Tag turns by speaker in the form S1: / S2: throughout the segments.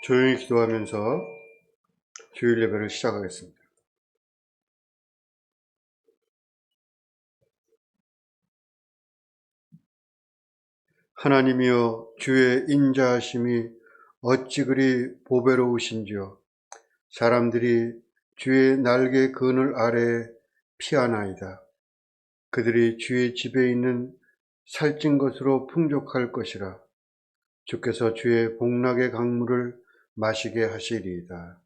S1: 조용히 기도하면서 주일 예배를 시작하겠습니다. 하나님이여, 주의 인자하심이 어찌 그리 보배로우신지요. 사람들이 주의 날개 그늘 아래에 피하나이다. 그들이 주의 집에 있는 살찐 것으로 풍족할 것이라. 주께서 주의 복락의 강물을 마시게 하시리이다.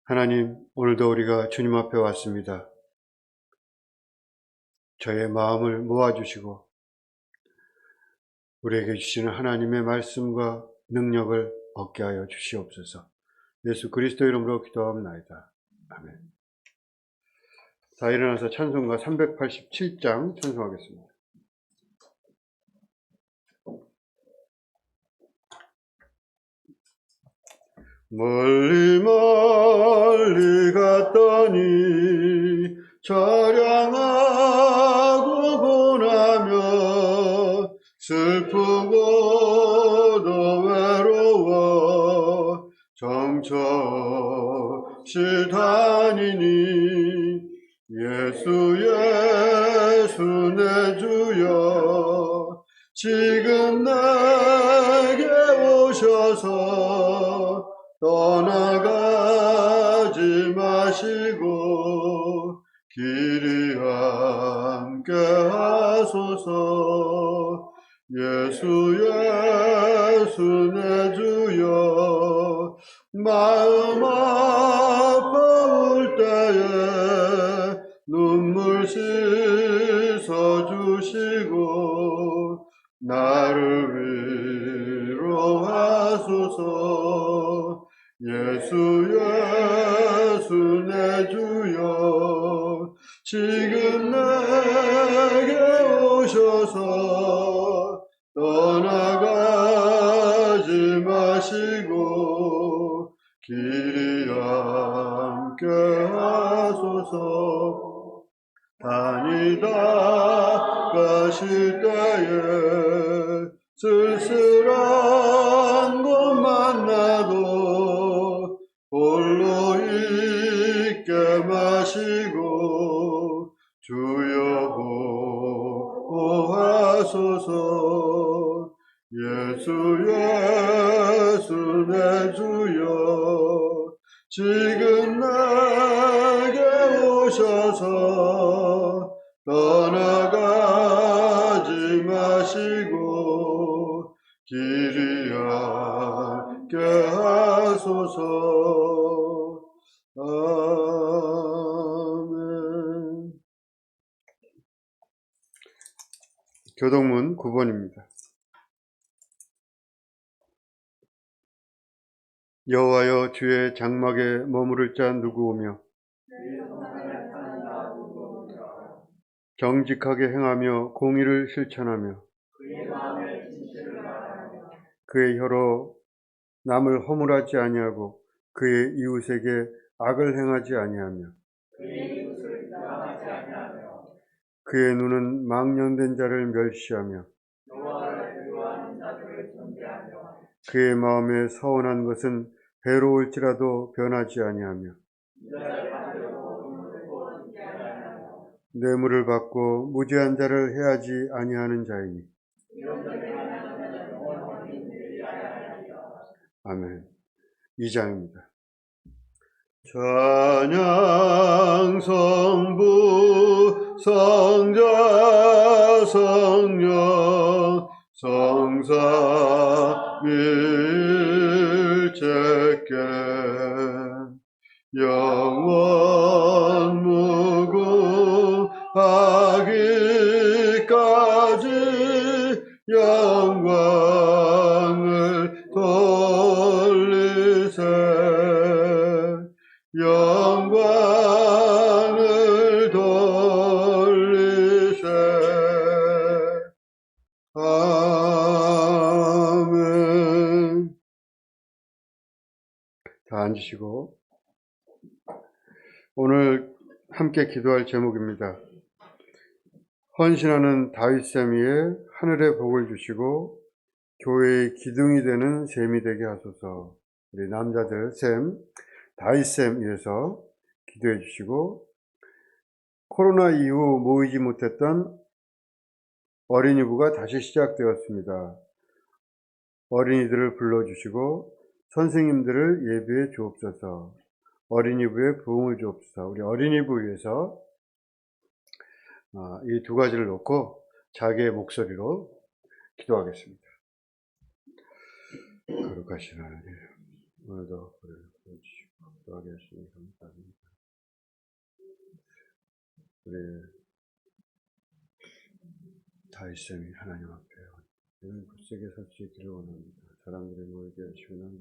S1: 하나님, 오늘도 우리가 주님 앞에 왔습니다. 저의 마음을 모아주시고 우리에게 주시는 하나님의 말씀과 능력을 얻게 하여 주시옵소서. 예수 그리스도 이름으로 기도합나이다. 아멘. 다 일어나서 찬송가 387장 찬송하겠습니다. 멀리 멀리 갔더니 처량하고 고나며 슬프고도 외로워 정처없이 다니니 예수 예수 내 주여 지금 내게 오셔서 떠나가지 마시고 길이 함께 하소서. 예수 예수 내 주여 마음 아파올 때에 눈물 씻어주시고 나를 위로하소서. 예수 예수 내 주여 지금 내게 오셔서 떠나가지 마시고 길이 함께 하소서. 다니다 가실 때에 쓸쓸한 곳 만나도 홀로 있게 마시고 주여 보호하소서. 예수 예수 내 주여 지금 내게 오셔서 떠나가지 마시고 길이 함께 하소서. 아멘. 교동문 9번입니다. 여호와여, 주의 장막에 머무를 자 누구오며 정직하게 행하며 공의를 실천하며 그의 혀로 남을 허물하지 아니하고 그의 이웃에게 악을 행하지 아니하며 그의 눈은 망령된 자를 멸시하며 그의 마음에 서운한 것은 괴로울지라도 변하지 아니하며 뇌물을 받고 무죄한 자를 해하지 아니하는 자이니. 아멘. 2장입니다. 찬양 성부 성자 성령 성삼 일체께 영원 무궁하기까지 영광을 돌리세. 영광을 돌리세. 아멘. 다 앉으시고 오늘 함께 기도할 제목입니다. 헌신하는 다윗세미의 하늘의 복을 주시고 교회의 기둥이 되는 셈이 되게 하소서. 우리 남자들 셈, 다윗셈 위해서 기도해 주시고, 코로나 이후 모이지 못했던 어린이부가 다시 시작되었습니다. 어린이들을 불러주시고 선생님들을 예비해 주옵소서. 어린이부에 부흥을 주옵소서. 우리 어린이부 위해서 이 두 가지를 놓고 자기의 목소리로 기도하겠습니다. 거룩하신 하나님, 오늘도 우리를 불러주시고 기도하게 하시니 감사합니다. 우리 다윗쌤이 하나님 앞에 굳세게 설 수 있기를 원합니다. 사람들이 모이게 하시고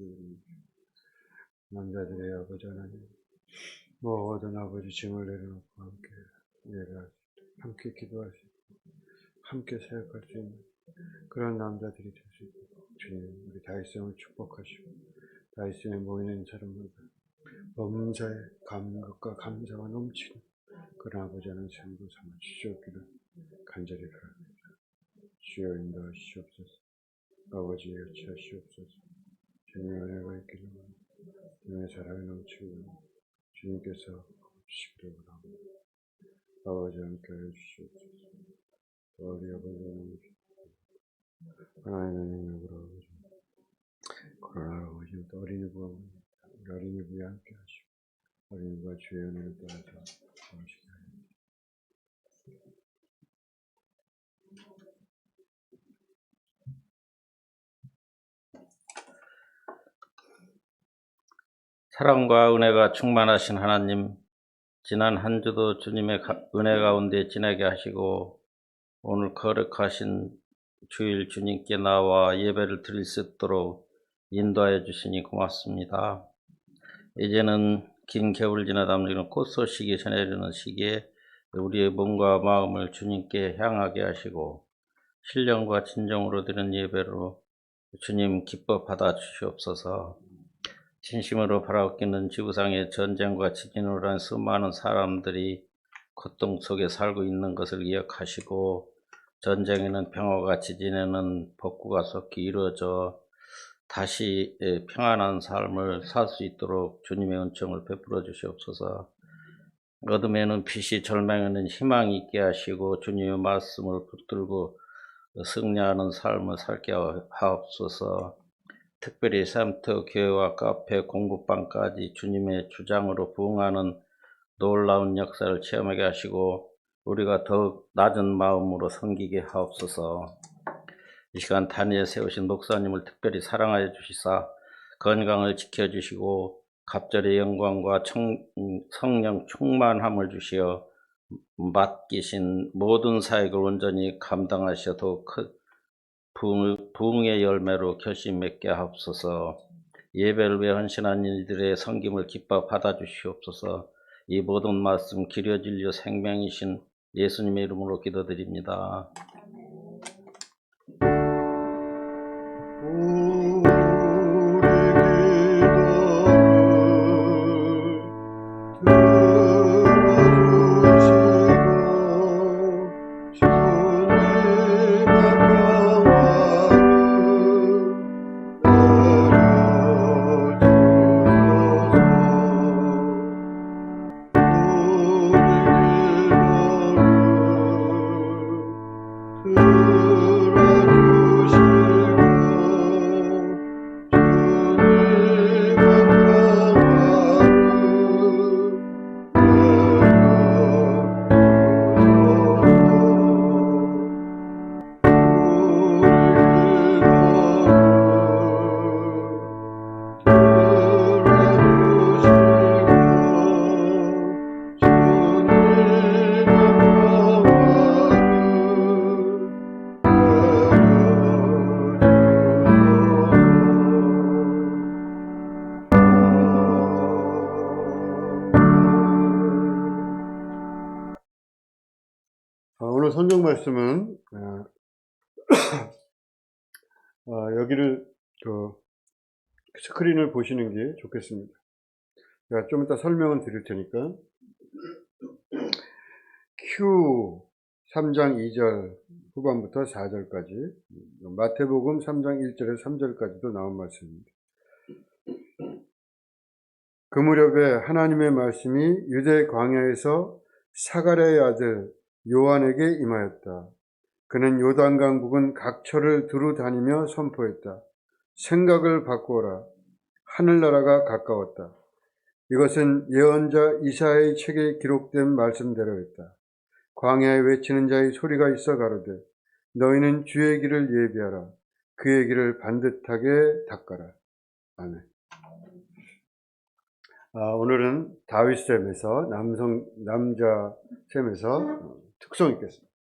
S1: 남자들의 아버지 하나님, 모든 아버지 짐을 내려놓고 함께 예배할 수 있도록, 함께 기도할 수 있도록, 함께 사역할 수 있는 그런 남자들이 될 수 있도록 주님, 우리 다윗쌤을 축복하시고 다윗쌤에 모이는 사람마다 범사에 감격과 감사가 넘치는 그런 아버지 하나님 생도 삼아 주시옵기를 간절히 바랍니다. 주여 인도하시옵소서. 아버지 여치하시옵소서. 주님의 은혜가 있기를 원합니다. 주님의 사랑이 넘치기를 주님께서 주시기를 원합니다. 아버지 함께하여 주시옵소서. 우리 아버지 하나님의 능력으로 아버지 코로나로 아버지 또 어린이부가 우리 어린이부에 함께하시고 어린이부가 주의 은혜를 따라서 도와주시기 바랍니다.
S2: 사랑과 은혜가 충만하신 하나님, 지난 한 주도 주님의 은혜 가운데 지내게 하시고 오늘 거룩하신 주일 주님께 나와 예배를 드릴 수 있도록 인도하여 주시니 고맙습니다. 이제는 긴 겨울 지나다 보면 꽃소식이 전해지는 시기에 우리의 몸과 마음을 주님께 향하게 하시고 신령과 진정으로 드리는 예배로 주님 기뻐 받아 주시옵소서. 진심으로 바라옵기는 지구상의 전쟁과 지진으로 인한 수많은 사람들이 고통 속에 살고 있는 것을 기억하시고 전쟁에는 평화가, 지진에는 복구가 속히 이루어져 다시 평안한 삶을 살 수 있도록 주님의 은총을 베풀어 주시옵소서. 어둠에는 빛이, 절망에는 희망이 있게 하시고 주님의 말씀을 붙들고 승리하는 삶을 살게 하옵소서. 특별히 샘터 교회와 카페, 공부방까지 주님의 주장으로 부응하는 놀라운 역사를 체험하게 하시고 우리가 더욱 낮은 마음으로 섬기게 하옵소서. 이 시간 단위에 세우신 목사님을 특별히 사랑하여 주시사 건강을 지켜주시고 갑절의 영광과 성령 충만함을 주시어 맡기신 모든 사역을 온전히 감당하시어 더욱 큰 부흥의 열매로 결심 맺게 하옵소서. 예배를 위해 헌신한 이들의 섬김을 기뻐 받아주시옵소서. 이 모든 말씀 기려 진료 생명이신 예수님의 이름으로 기도드립니다.
S1: 오늘 성경 말씀은 여기를 스크린을 보시는 게 좋겠습니다. 제가 좀 이따 설명을 드릴 테니까 Q 3장 2절 후반부터 4절까지, 마태복음 3장 1절에서 3절까지도 나온 말씀입니다. 그 무렵에 하나님의 말씀이 유대 광야에서 사가랴의 아들 요한에게 임하였다. 그는 요단강 부근 각처를 두루 다니며 선포했다. 생각을 바꾸어라. 하늘나라가 가까웠다. 이것은 예언자 이사야의 책에 기록된 말씀대로였다. 광야에 외치는 자의 소리가 있어 가로되 너희는 주의 길을 예비하라. 그의 길을 반듯하게 닦아라. 아멘. 오늘은 다윗셈에서 남자셈에서 특송 읽겠습니다.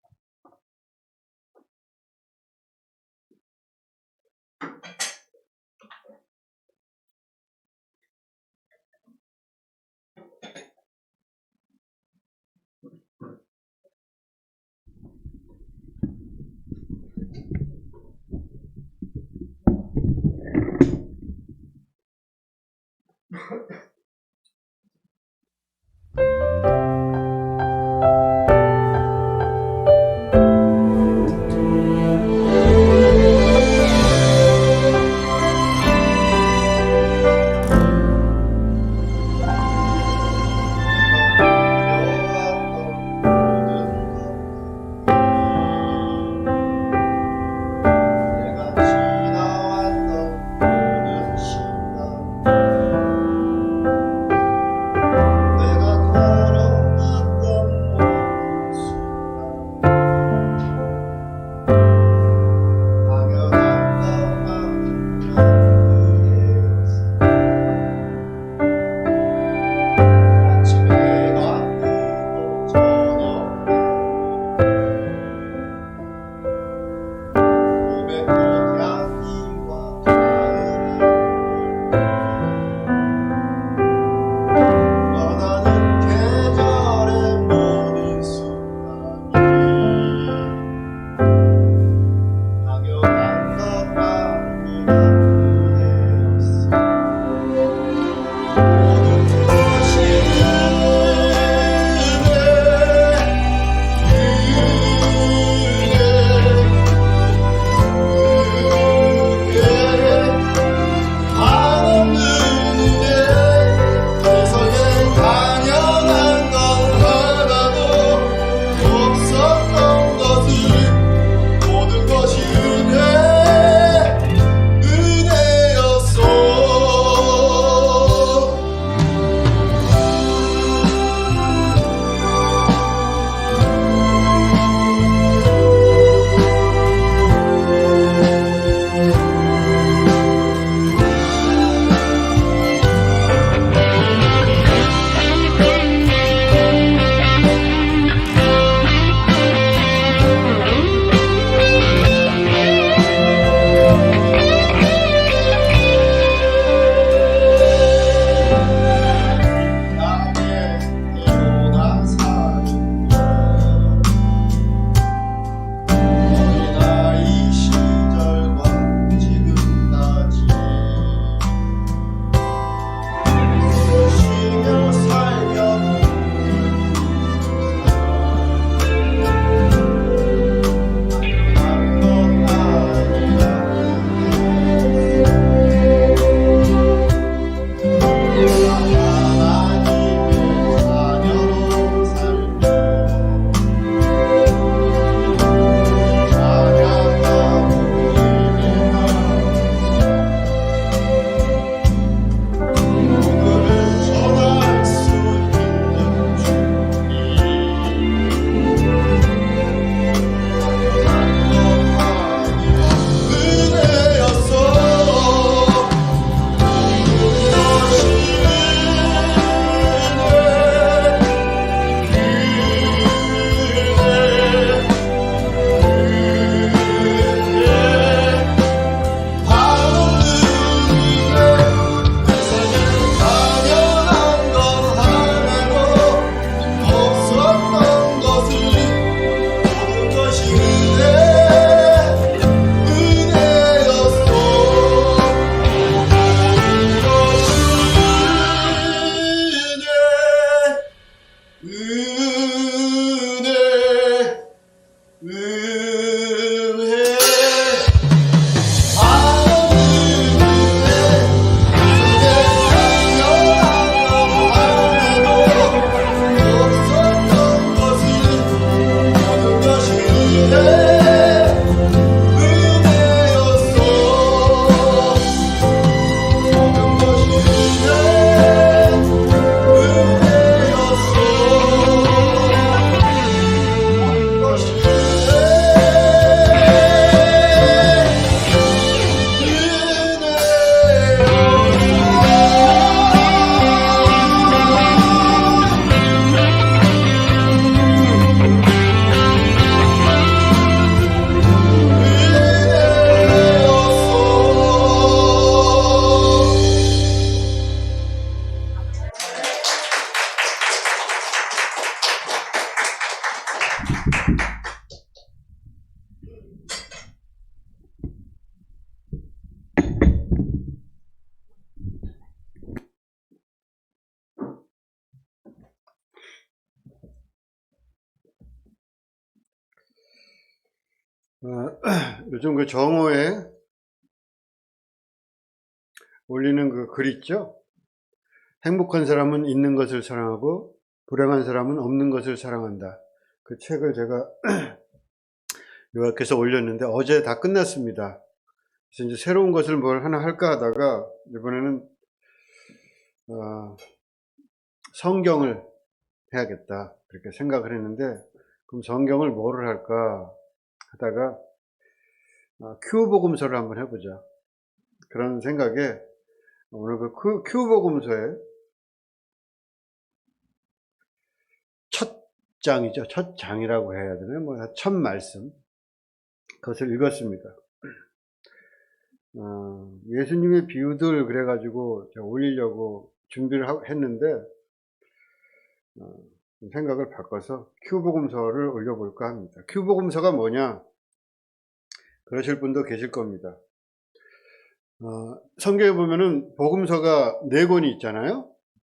S1: 요즘 그 정오에 올리는 그 글 있죠? 행복한 사람은 있는 것을 사랑하고 불행한 사람은 없는 것을 사랑한다. 그 책을 제가 요약해서 올렸는데 어제 다 끝났습니다. 그래서 이제 새로운 것을 뭘 하나 할까 하다가 이번에는 성경을 해야겠다 그렇게 생각을 했는데, 그럼 성경을 뭐를 할까 하다가 큐복음서를 한번 해보자 그런 생각에 오늘 그 큐복음서의 첫 장이죠. 첫 장이라고 해야 되나요? 뭐 첫 말씀, 그것을 읽었습니다. 예수님의 비유들 그래가지고 제가 올리려고 준비를 했는데 생각을 바꿔서 큐복음서를 올려볼까 합니다. 큐복음서가 뭐냐? 그러실 분도 계실 겁니다. 성경에 보면은 복음서가 4권이 있잖아요.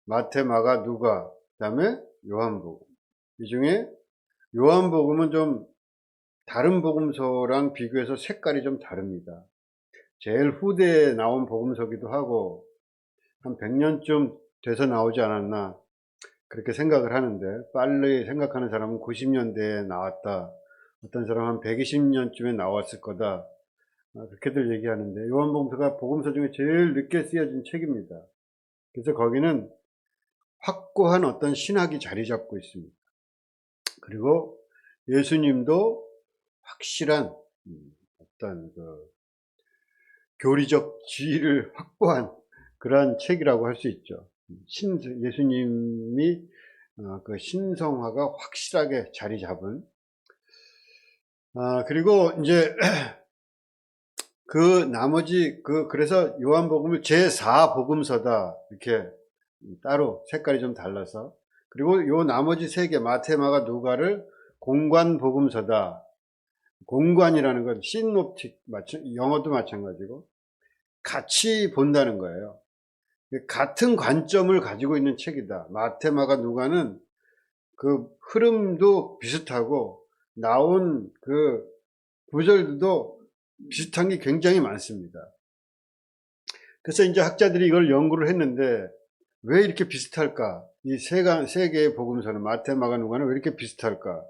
S1: 마태, 마가, 누가, 그 다음에 요한복음. 이 중에 요한복음은 좀 다른 복음서랑 비교해서 색깔이 좀 다릅니다. 제일 후대에 나온 복음서기도 하고 한 100년쯤 돼서 나오지 않았나 그렇게 생각을 하는데, 빨리 생각하는 사람은 90년대에 나왔다, 어떤 사람은 한 120년쯤에 나왔을 거다, 그렇게들 얘기하는데 요한복음서가 복음서 중에 제일 늦게 쓰여진 책입니다. 그래서 거기는 확고한 어떤 신학이 자리 잡고 있습니다. 그리고 예수님도 확실한 어떤 그 교리적 지위를 확보한 그러한 책이라고 할 수 있죠. 예수님이 그 신성화가 확실하게 자리 잡은. 그리고 이제 그 나머지 그래서 요한복음을 제4복음서다 이렇게 따로 색깔이 좀 달라서, 그리고 요 나머지 3개 마태, 마가, 누가를 공관복음서다. 공관이라는 건 시놉틱, 영어도 마찬가지고 같이 본다는 거예요. 같은 관점을 가지고 있는 책이다. 마태, 마가, 누가는 그 흐름도 비슷하고 나온 그 구절도 비슷한 게 굉장히 많습니다. 그래서 이제 학자들이 이걸 연구를 했는데 왜 이렇게 비슷할까? 이 세 개의 복음서는 마태, 마가, 누가는 왜 이렇게 비슷할까?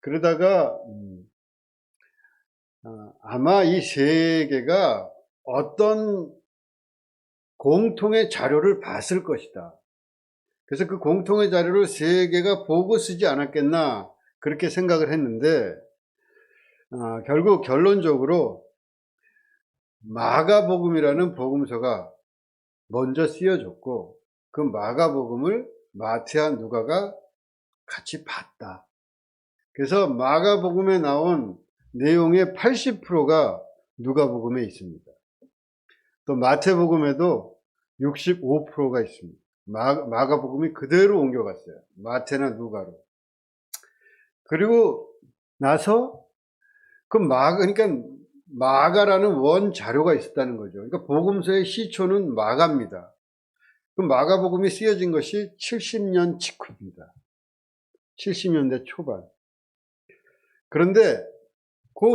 S1: 그러다가 아마 이 3개가 어떤 공통의 자료를 봤을 것이다. 그래서 그 공통의 자료를 3개가 보고 쓰지 않았겠나 그렇게 생각을 했는데, 결국 결론적으로 마가복음이라는 복음서가 먼저 쓰여졌고 그 마가복음을 마태와 누가가 같이 봤다. 그래서 마가복음에 나온 내용의 80%가 누가복음에 있습니다. 또 마태복음에도 65%가 있습니다. 마가복음이 그대로 옮겨갔어요. 마태나 누가로. 그리고 나서 그러니까 마가라는 원 자료가 있었다는 거죠. 그러니까 복음서의 시초는 마가입니다. 그 마가복음이 쓰여진 것이 70년 직후입니다. 70년대 초반. 그런데 그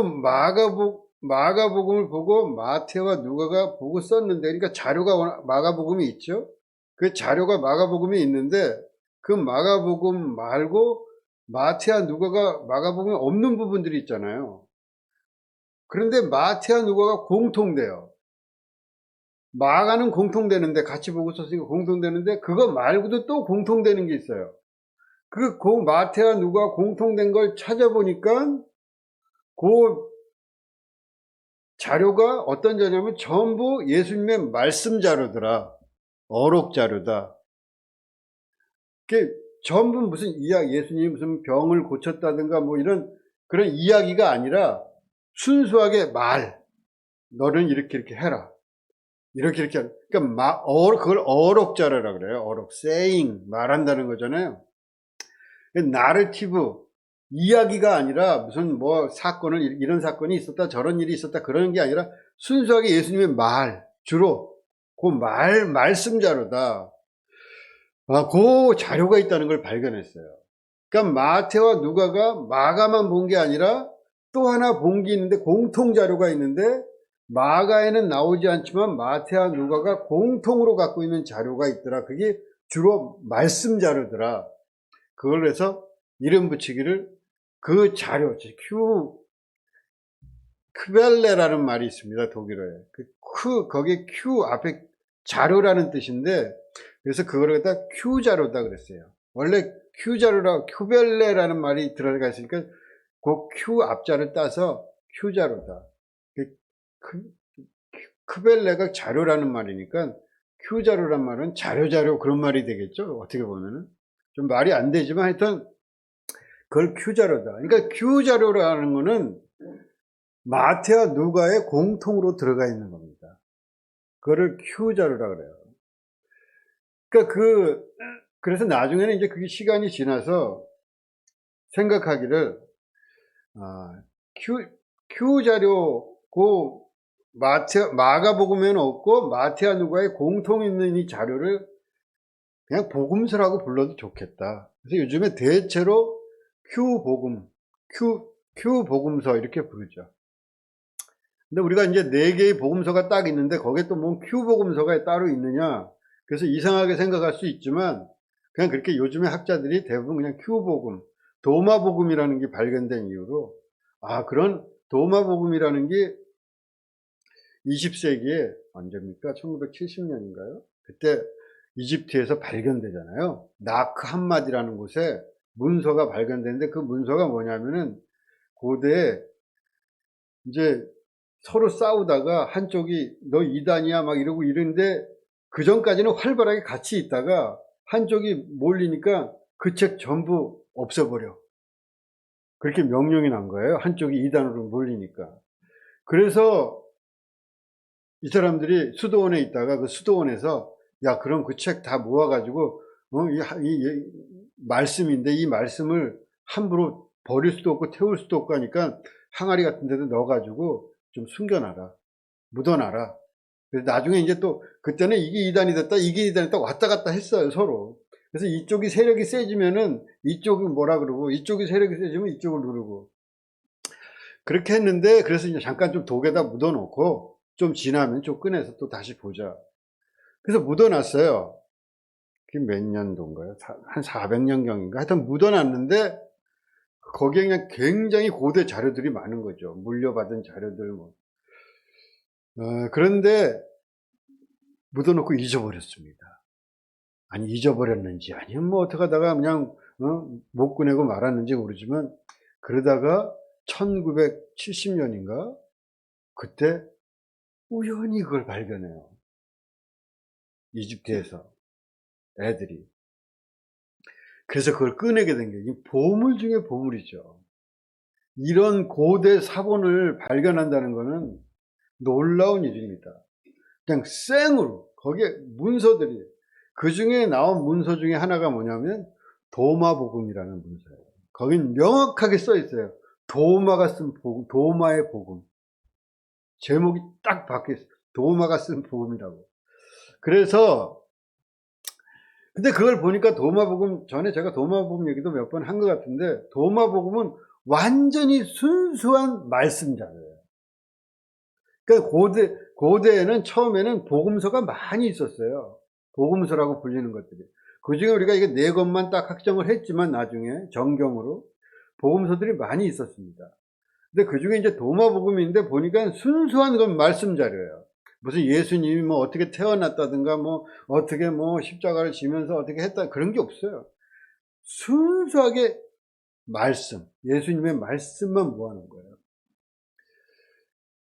S1: 마가복음을 보고 마태와 누가가 보고 썼는데, 그러니까 자료가 마가복음이 있죠. 그 자료가 마가복음이 있는데 그 마가복음 말고 마태와 누가가 마가복음에 없는 부분들이 있잖아요. 그런데 마태와 누가가 공통돼요. 마가는 공통되는데, 같이 보고 썼으니까 공통되는데, 그거 말고도 또 공통되는 게 있어요. 그 마태와 누가 공통된 걸 찾아보니까 그 자료가 어떤 자료냐면 전부 예수님의 말씀 자료더라. 어록 자료다. 그게 전부 무슨 예수님이 무슨 병을 고쳤다든가 뭐 이런 그런 이야기가 아니라 순수하게 너는 이렇게 해라. 이렇게 그러니까 그걸 어록 자료라 그래요. 어록, saying, 말한다는 거잖아요. 나레티브, 이야기가 아니라 무슨 뭐 이런 사건이 있었다, 저런 일이 있었다, 그런 게 아니라 순수하게 예수님의 주로 그 말씀 자료다. 그 자료가 있다는 걸 발견했어요. 그러니까 마태와 누가가 마가만 본 게 아니라 또 하나 본 게 있는데, 공통 자료가 있는데, 마가에는 나오지 않지만 마태와 누가가 공통으로 갖고 있는 자료가 있더라. 그게 주로 말씀 자료더라. 그걸 해서 이름 붙이기를, 그 자료, 크벨레라는 말이 있습니다. 독일어에. 거기에 큐 앞에 자료라는 뜻인데, 그래서 그걸 갖다 큐 자료다 그랬어요. 원래 큐 자료라, 큐벨레라는 말이 들어가 있으니까 그 큐 앞자를 따서 큐 자료다. 크벨레가 자료라는 말이니까 큐 자료란 말은 자료 그런 말이 되겠죠. 어떻게 보면은 좀 말이 안 되지만 하여튼 그걸 큐 자료다. 그러니까 큐 자료라는 거는 마태와 누가의 공통으로 들어가 있는 겁니다. 그거를 큐 자료라 그래요. 그러니까 그래서 나중에는 이제 그게 시간이 지나서 생각하기를, 큐 자료고 마가복음에는 없고 마태와 누가의 공통 있는 이 자료를 그냥 복음서라고 불러도 좋겠다. 그래서 요즘에 대체로 큐복음, 큐복음서 이렇게 부르죠. 근데 우리가 이제 4개의 복음서가 딱 있는데 거기에 또 뭐 큐복음서가 따로 있느냐, 그래서 이상하게 생각할 수 있지만 그냥 그렇게 요즘에 학자들이 대부분 그냥 큐복음, 도마복음이라는 게 발견된 이후로, 그런 도마복음이라는 게 20세기에 언제입니까? 1970년인가요? 그때 이집트에서 발견되잖아요. 나크 함마디라는 곳에 문서가 발견되는데, 그 문서가 뭐냐면은 고대에 이제 서로 싸우다가 한쪽이 너 이단이야 막 이러고 이러는데, 그 전까지는 활발하게 같이 있다가 한쪽이 몰리니까 그 책 전부 없애버려. 그렇게 명령이 난 거예요. 한쪽이 이단으로 몰리니까. 그래서 이 사람들이 수도원에 있다가 그 수도원에서, 야, 그럼 그 책 다 모아가지고, 이 말씀인데 이 말씀을 함부로 버릴 수도 없고 태울 수도 없고 하니까 항아리 같은 데도 넣어가지고 좀 숨겨놔라. 묻어놔라. 그래서 나중에 이제 또, 그때는 이게 이단이 됐다, 이게 이단이 됐다 왔다 갔다 했어요, 서로. 그래서 이쪽이 세력이 세지면은 이쪽이 뭐라 그러고, 이쪽이 세력이 세지면 이쪽을 누르고. 그렇게 했는데, 그래서 이제 잠깐 좀 독에다 묻어놓고, 좀 지나면 좀 꺼내서 또 다시 보자. 그래서 묻어놨어요. 그게 몇 년도인가요? 한 400년경인가? 하여튼 묻어놨는데, 거기에 그냥 굉장히 고대 자료들이 많은 거죠. 물려받은 자료들 뭐. 그런데 묻어놓고 잊어버렸습니다. 아니, 잊어버렸는지, 아니면 뭐 어떻게 하다가 그냥, 못 꺼내고 말았는지 모르지만, 그러다가 1970년인가? 그때 우연히 그걸 발견해요. 이집트에서 애들이. 그래서 그걸 꺼내게 된 게 보물 중에 보물이죠. 이런 고대 사본을 발견한다는 것은 놀라운 일입니다. 그냥 생으로 거기에 문서들이, 그 중에 나온 문서 중에 하나가 뭐냐면 도마복음이라는 문서예요. 거긴 명확하게 써 있어요. 도마가 쓴 복음, 도마의 복음. 제목이 딱 박혀 있어요. 도마가 쓴 복음이라고. 그래서 근데 그걸 보니까 도마복음, 전에 제가 도마복음 얘기도 몇 번 한 것 같은데, 도마복음은 완전히 순수한 말씀자예요. 그러니까 고대에는 처음에는 복음서가 많이 있었어요. 복음서라고 불리는 것들이. 그 중에 우리가 이게 4권만 딱 확정을 했지만 나중에 정경으로 복음서들이 많이 있었습니다. 근데 그 중에 이제 도마복음인데 보니까 순수한 건 말씀 자료예요. 무슨 예수님이 뭐 어떻게 태어났다든가 뭐 어떻게 뭐 십자가를 지면서 어떻게 했다, 그런 게 없어요. 순수하게 말씀, 예수님의 말씀만 모아놓은 거예요.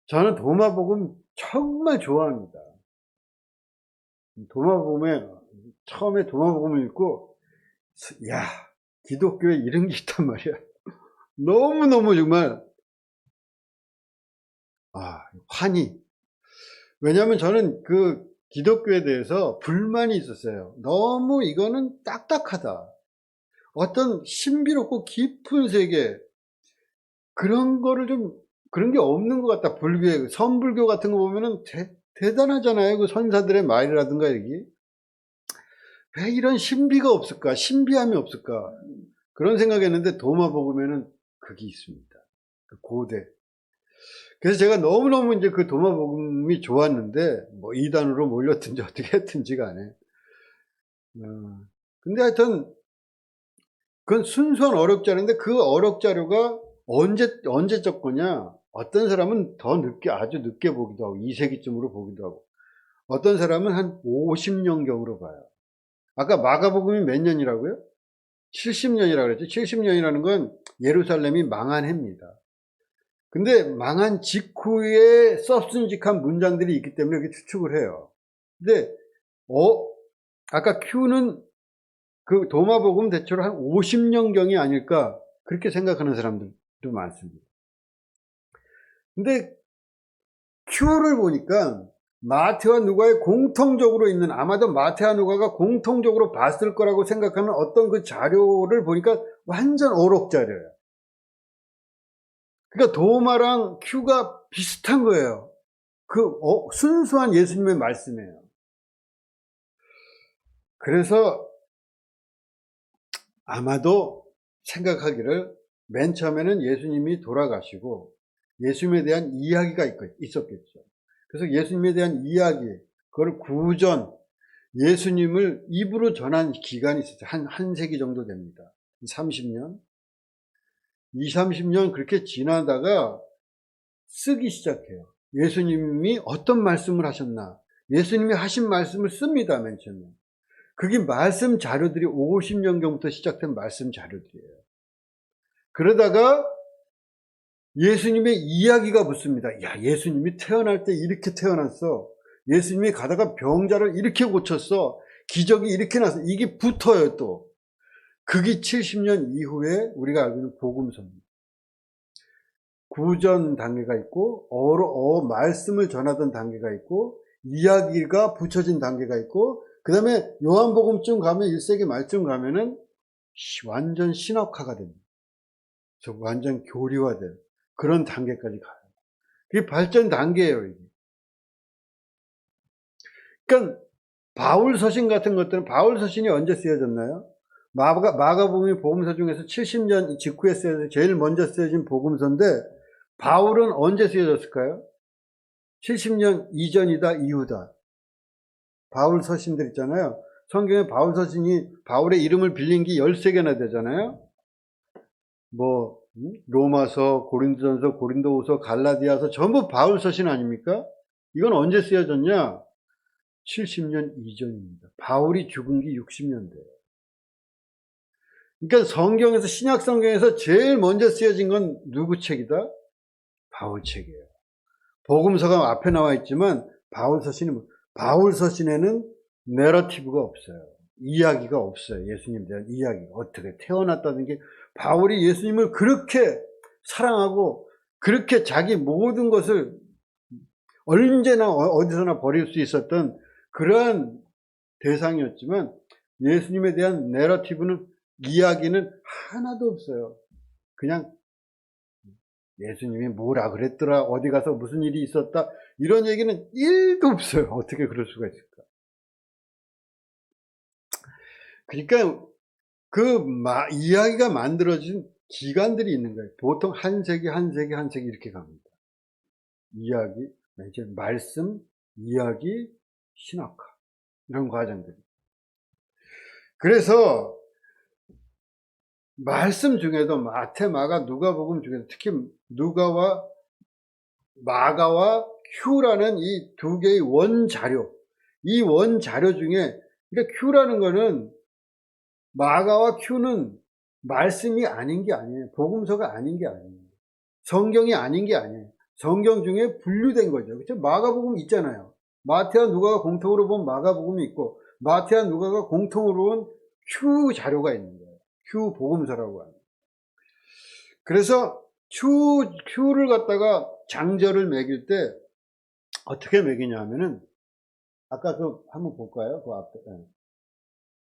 S1: 저는 도마복음 정말 좋아합니다. 처음에 도마복음을 읽고, 야, 기독교에 이런 게 있단 말이야. 너무너무 정말, 환희. 왜냐하면 저는 그 기독교에 대해서 불만이 있었어요. 너무 이거는 딱딱하다. 어떤 신비롭고 깊은 세계, 그런 게 없는 것 같다. 불교에, 선불교 같은 거 보면은 대단하잖아요. 그 선사들의 말이라든가 여기. 왜 이런 신비가 없을까? 신비함이 없을까? 그런 생각했는데 도마복음에는 그게 있습니다. 그 고대. 그래서 제가 너무너무 이제 그 도마복음이 좋았는데, 뭐 이단으로 몰렸든지 어떻게 했든지 간에. 근데 하여튼, 그건 순수한 어록자료인데 그 어록자료가 언제적 거냐? 어떤 사람은 더 늦게, 아주 늦게 보기도 하고, 2세기쯤으로 보기도 하고, 어떤 사람은 한 50년경으로 봐요. 아까 마가복음이 몇 년이라고요? 70년이라고 그랬죠. 70년이라는 건 예루살렘이 망한 해입니다. 근데 망한 직후에 썩순직한 문장들이 있기 때문에 이렇게 추측을 해요. 근데 아까 Q는 그 도마복음 대체로 한 50년경이 아닐까 그렇게 생각하는 사람들도 많습니다. 근데 Q를 보니까 마태와 누가의 공통적으로 있는, 아마도 마태와 누가가 공통적으로 봤을 거라고 생각하는 어떤 그 자료를 보니까 완전 어록 자료예요. 그러니까 도마랑 Q가 비슷한 거예요. 순수한 예수님의 말씀이에요. 그래서 아마도 생각하기를 맨 처음에는 예수님이 돌아가시고 예수님에 대한 이야기가 있었겠죠. 그래서 예수님에 대한 이야기, 그걸 구전, 예수님을 입으로 전한 기간이 있었어요. 한 세기 정도 됩니다. 30년. 30년 그렇게 지나다가 쓰기 시작해요. 예수님이 어떤 말씀을 하셨나. 예수님이 하신 말씀을 씁니다, 맨 처음에. 그게 말씀 자료들이 50년경부터 시작된 말씀 자료들이에요. 그러다가 예수님의 이야기가 붙습니다. 야, 예수님이 태어날 때 이렇게 태어났어. 예수님이 가다가 병자를 이렇게 고쳤어. 기적이 이렇게 났어. 이게 붙어요, 또. 그게 70년 이후에 우리가 알고 있는 복음서입니다. 구전 단계가 있고, 말씀을 전하던 단계가 있고, 이야기가 붙여진 단계가 있고, 그 다음에 요한복음쯤 가면 1세기 말쯤 가면은 완전 신학화가 됩니다. 완전 교리화된 그런 단계까지 가요. 그게 발전 단계예요, 이게. 그러니까 바울 서신 같은 것들은, 바울 서신이 언제 쓰여졌나요? 마가복음이 복음서 중에서 70년 직후에 쓰여져 제일 먼저 쓰여진 복음서인데 바울은 언제 쓰여졌을까요? 70년 이전이다, 이후다. 바울 서신들 있잖아요. 성경에 바울 서신이, 바울의 이름을 빌린 게 13개나 되잖아요. 뭐 로마서, 고린도전서, 고린도후서, 갈라디아서 전부 바울 서신 아닙니까? 이건 언제 쓰여졌냐? 70년 이전입니다. 바울이 죽은 게 60년대예요. 그러니까 성경에서, 신약 성경에서 제일 먼저 쓰여진 건 누구 책이다? 바울 책이에요. 복음서가 앞에 나와 있지만 바울 서신에는 내러티브가 없어요. 이야기가 없어요. 예수님에 대한 이야기가. 어떻게 태어났다는 게, 바울이 예수님을 그렇게 사랑하고 그렇게 자기 모든 것을 언제나 어디서나 버릴 수 있었던 그러한 대상이었지만 예수님에 대한 내러티브는, 이야기는 하나도 없어요. 그냥 예수님이 뭐라 그랬더라, 어디 가서 무슨 일이 있었다, 이런 얘기는 1도 없어요. 어떻게 그럴 수가 있을까? 그러니까 이야기가 만들어진 기간들이 있는 거예요. 보통 한 세기 이렇게 갑니다. 이야기, 이제 말씀, 이야기, 신학화, 이런 과정들이. 그래서 말씀 중에도 마태, 마가, 누가복음 중에서 특히 누가와 마가와 Q라는 이 두 개의 원자료, 이 원자료 중에, 그러니까 Q라는 거는, 마가와 Q는 말씀이 아닌 게 아니에요. 복음서가 아닌 게 아니에요. 성경이 아닌 게 아니에요. 성경 중에 분류된 거죠. 그렇죠? 마가복음 있잖아요. 마태와 누가가 공통으로 본 마가복음이 있고, 마태와 누가가 공통으로 본 Q 자료가 있는 거예요. Q 복음서라고 하는. 그래서 Q를 갖다가 장절을 매길 때 어떻게 매기냐 하면은, 아까 한번 볼까요? 그 앞에.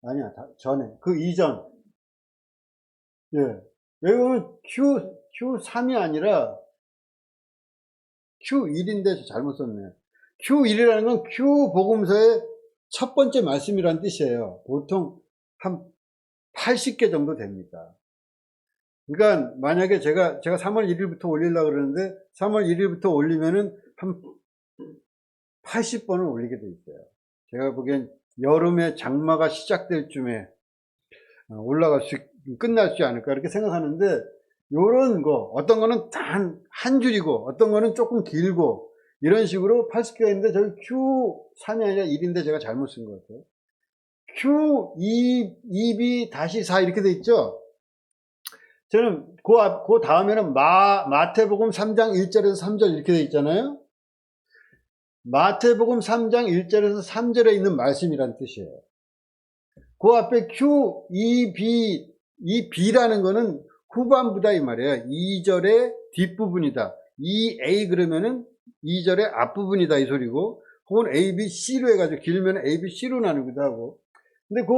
S1: 아니야, 전에. 그 이전. 예. 여기 보면 Q3이 아니라 Q1인데 잘못 썼네요. Q1이라는 건 Q 복음서의 첫 번째 말씀이라는 뜻이에요. 보통 한 80개 정도 됩니다. 그러니까 만약에 제가 3월 1일부터 올리려고 그러는데 3월 1일부터 올리면은 한 80번을 올리게 돼 있어요. 제가 보기엔 여름에 장마가 시작될 쯤에 끝날 수 않을까 이렇게 생각하는데, 요런 거 어떤 거는 단 한 줄이고 어떤 거는 조금 길고 이런 식으로 80개가 있는데, 저기 Q3이 아니라 1인데 제가 잘못 쓴 것 같아요. Q2B 다시 4 이렇게 돼 있죠. 저는 그 다음에는 마태복음 3장 1절에서 3절 이렇게 돼 있잖아요. 마태복음 3장 1절에서 3절에 있는 말씀이란 뜻이에요. 그 앞에 Q, E, B, 이 B라는 거는 후반부다 이 말이에요. 2절의 뒷부분이다. E, A 그러면은 2절의 앞부분이다 이 소리고, 혹은 A, B, C로 해가지고 길면 A, B, C로 나누기도 하고. 근데 그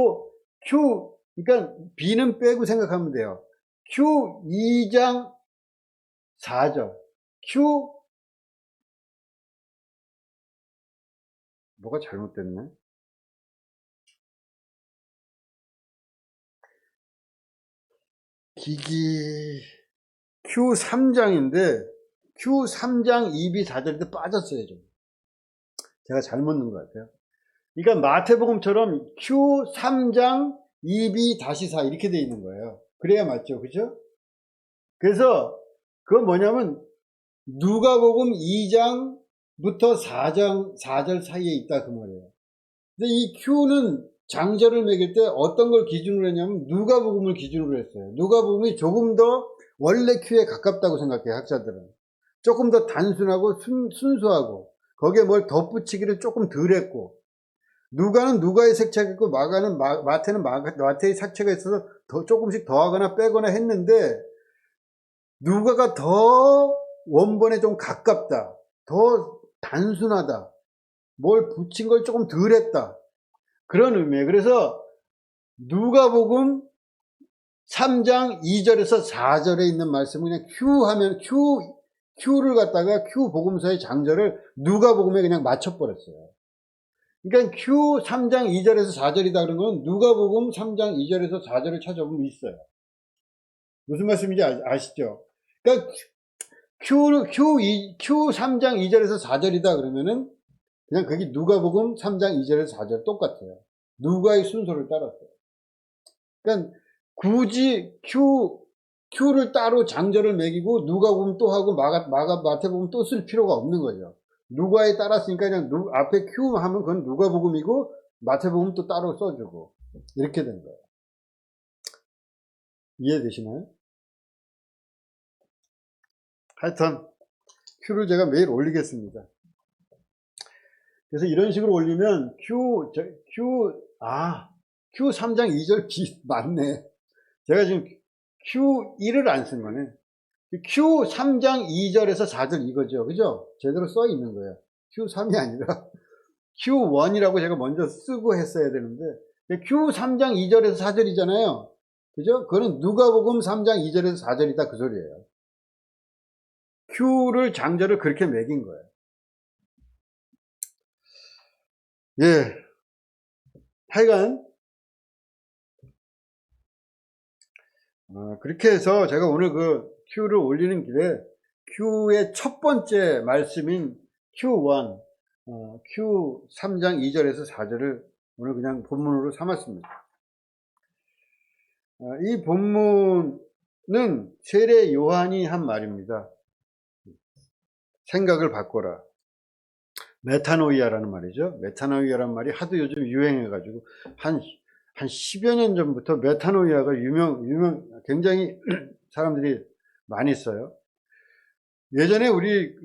S1: Q, 그러니까 B는 빼고 생각하면 돼요. Q 2장 4절. Q, 뭐가 잘못됐네. 기기 Q3장인데 Q3장 2B 4절인데 빠졌어요. 좀 제가 잘못 넣은 것 같아요. 그러니까 마태복음처럼 Q3장 2B-4 이렇게 돼 있는 거예요. 그래야 맞죠, 그죠? 그래서 그건 뭐냐면 누가복음 2장부터 4절 사이에 있다 그 말이에요. 근데 이 Q는 장절을 매길 때 어떤 걸 기준으로 했냐면 누가복음을 기준으로 했어요. 누가복음이 조금 더 원래 Q에 가깝다고 생각해요, 학자들은. 조금 더 단순하고 순수하고 거기에 뭘 덧붙이기를 조금 덜 했고, 누가는 누가의 색채가 있고 마태는 마태의 색채가 있어서 조금씩 더하거나 빼거나 했는데, 누가가 더 원본에 좀 가깝다, 더 단순하다, 뭘 붙인 걸 조금 덜 했다, 그런 의미예요. 그래서 누가복음 3장 2절에서 4절에 있는 말씀은 그냥 Q를 갖다가 Q 복음서의 장절을 누가복음에 그냥 맞춰버렸어요. 그러니까 Q 3장 2절에서 4절이다 그런 건 누가복음 3장 2절에서 4절을 찾아보면 있어요. 무슨 말씀인지 아시죠? 그러니까 Q 3장 2절에서 4절이다 그러면은 그냥 그게 누가복음 3장 2절에서 4절 똑같아요. 누가의 순서를 따랐어요. 그러니까 굳이 Q를 따로 장절을 매기고 누가복음 또 하고 마태복음 또 쓸 필요가 없는 거죠. 누가에 따랐으니까 그냥 앞에 Q 하면 그건 누가복음이고 마태복음 또 따로 써주고 이렇게 된 거예요. 이해되시나요? 하여튼 Q를 제가 매일 올리겠습니다. 그래서 이런 식으로 올리면 Q 3장 2절 맞네. 제가 지금 Q1을 안 쓴 거네. Q 3장 2절에서 4절 이거죠. 그죠? 제대로 써 있는 거예요. Q3이 아니라 Q1이라고 제가 먼저 쓰고 했어야 되는데, Q 3장 2절에서 4절이잖아요. 그죠? 그거는 누가복음 3장 2절에서 4절이다 그 소리예요. Q를 장절을 그렇게 매긴 거예요. 예. 하여간 그렇게 해서 제가 오늘 그 Q를 올리는 길에 Q의 첫 번째 말씀인 Q1, Q 3장 2절에서 4절을 오늘 그냥 본문으로 삼았습니다. 이 본문은 세례 요한이 한 말입니다. 생각을 바꿔라. 메타노이아라는 말이죠. 메타노이아라는 말이 하도 요즘 유행해가지고 한 10여 년 전부터 메타노이아가 굉장히 사람들이 많이 써요. 예전에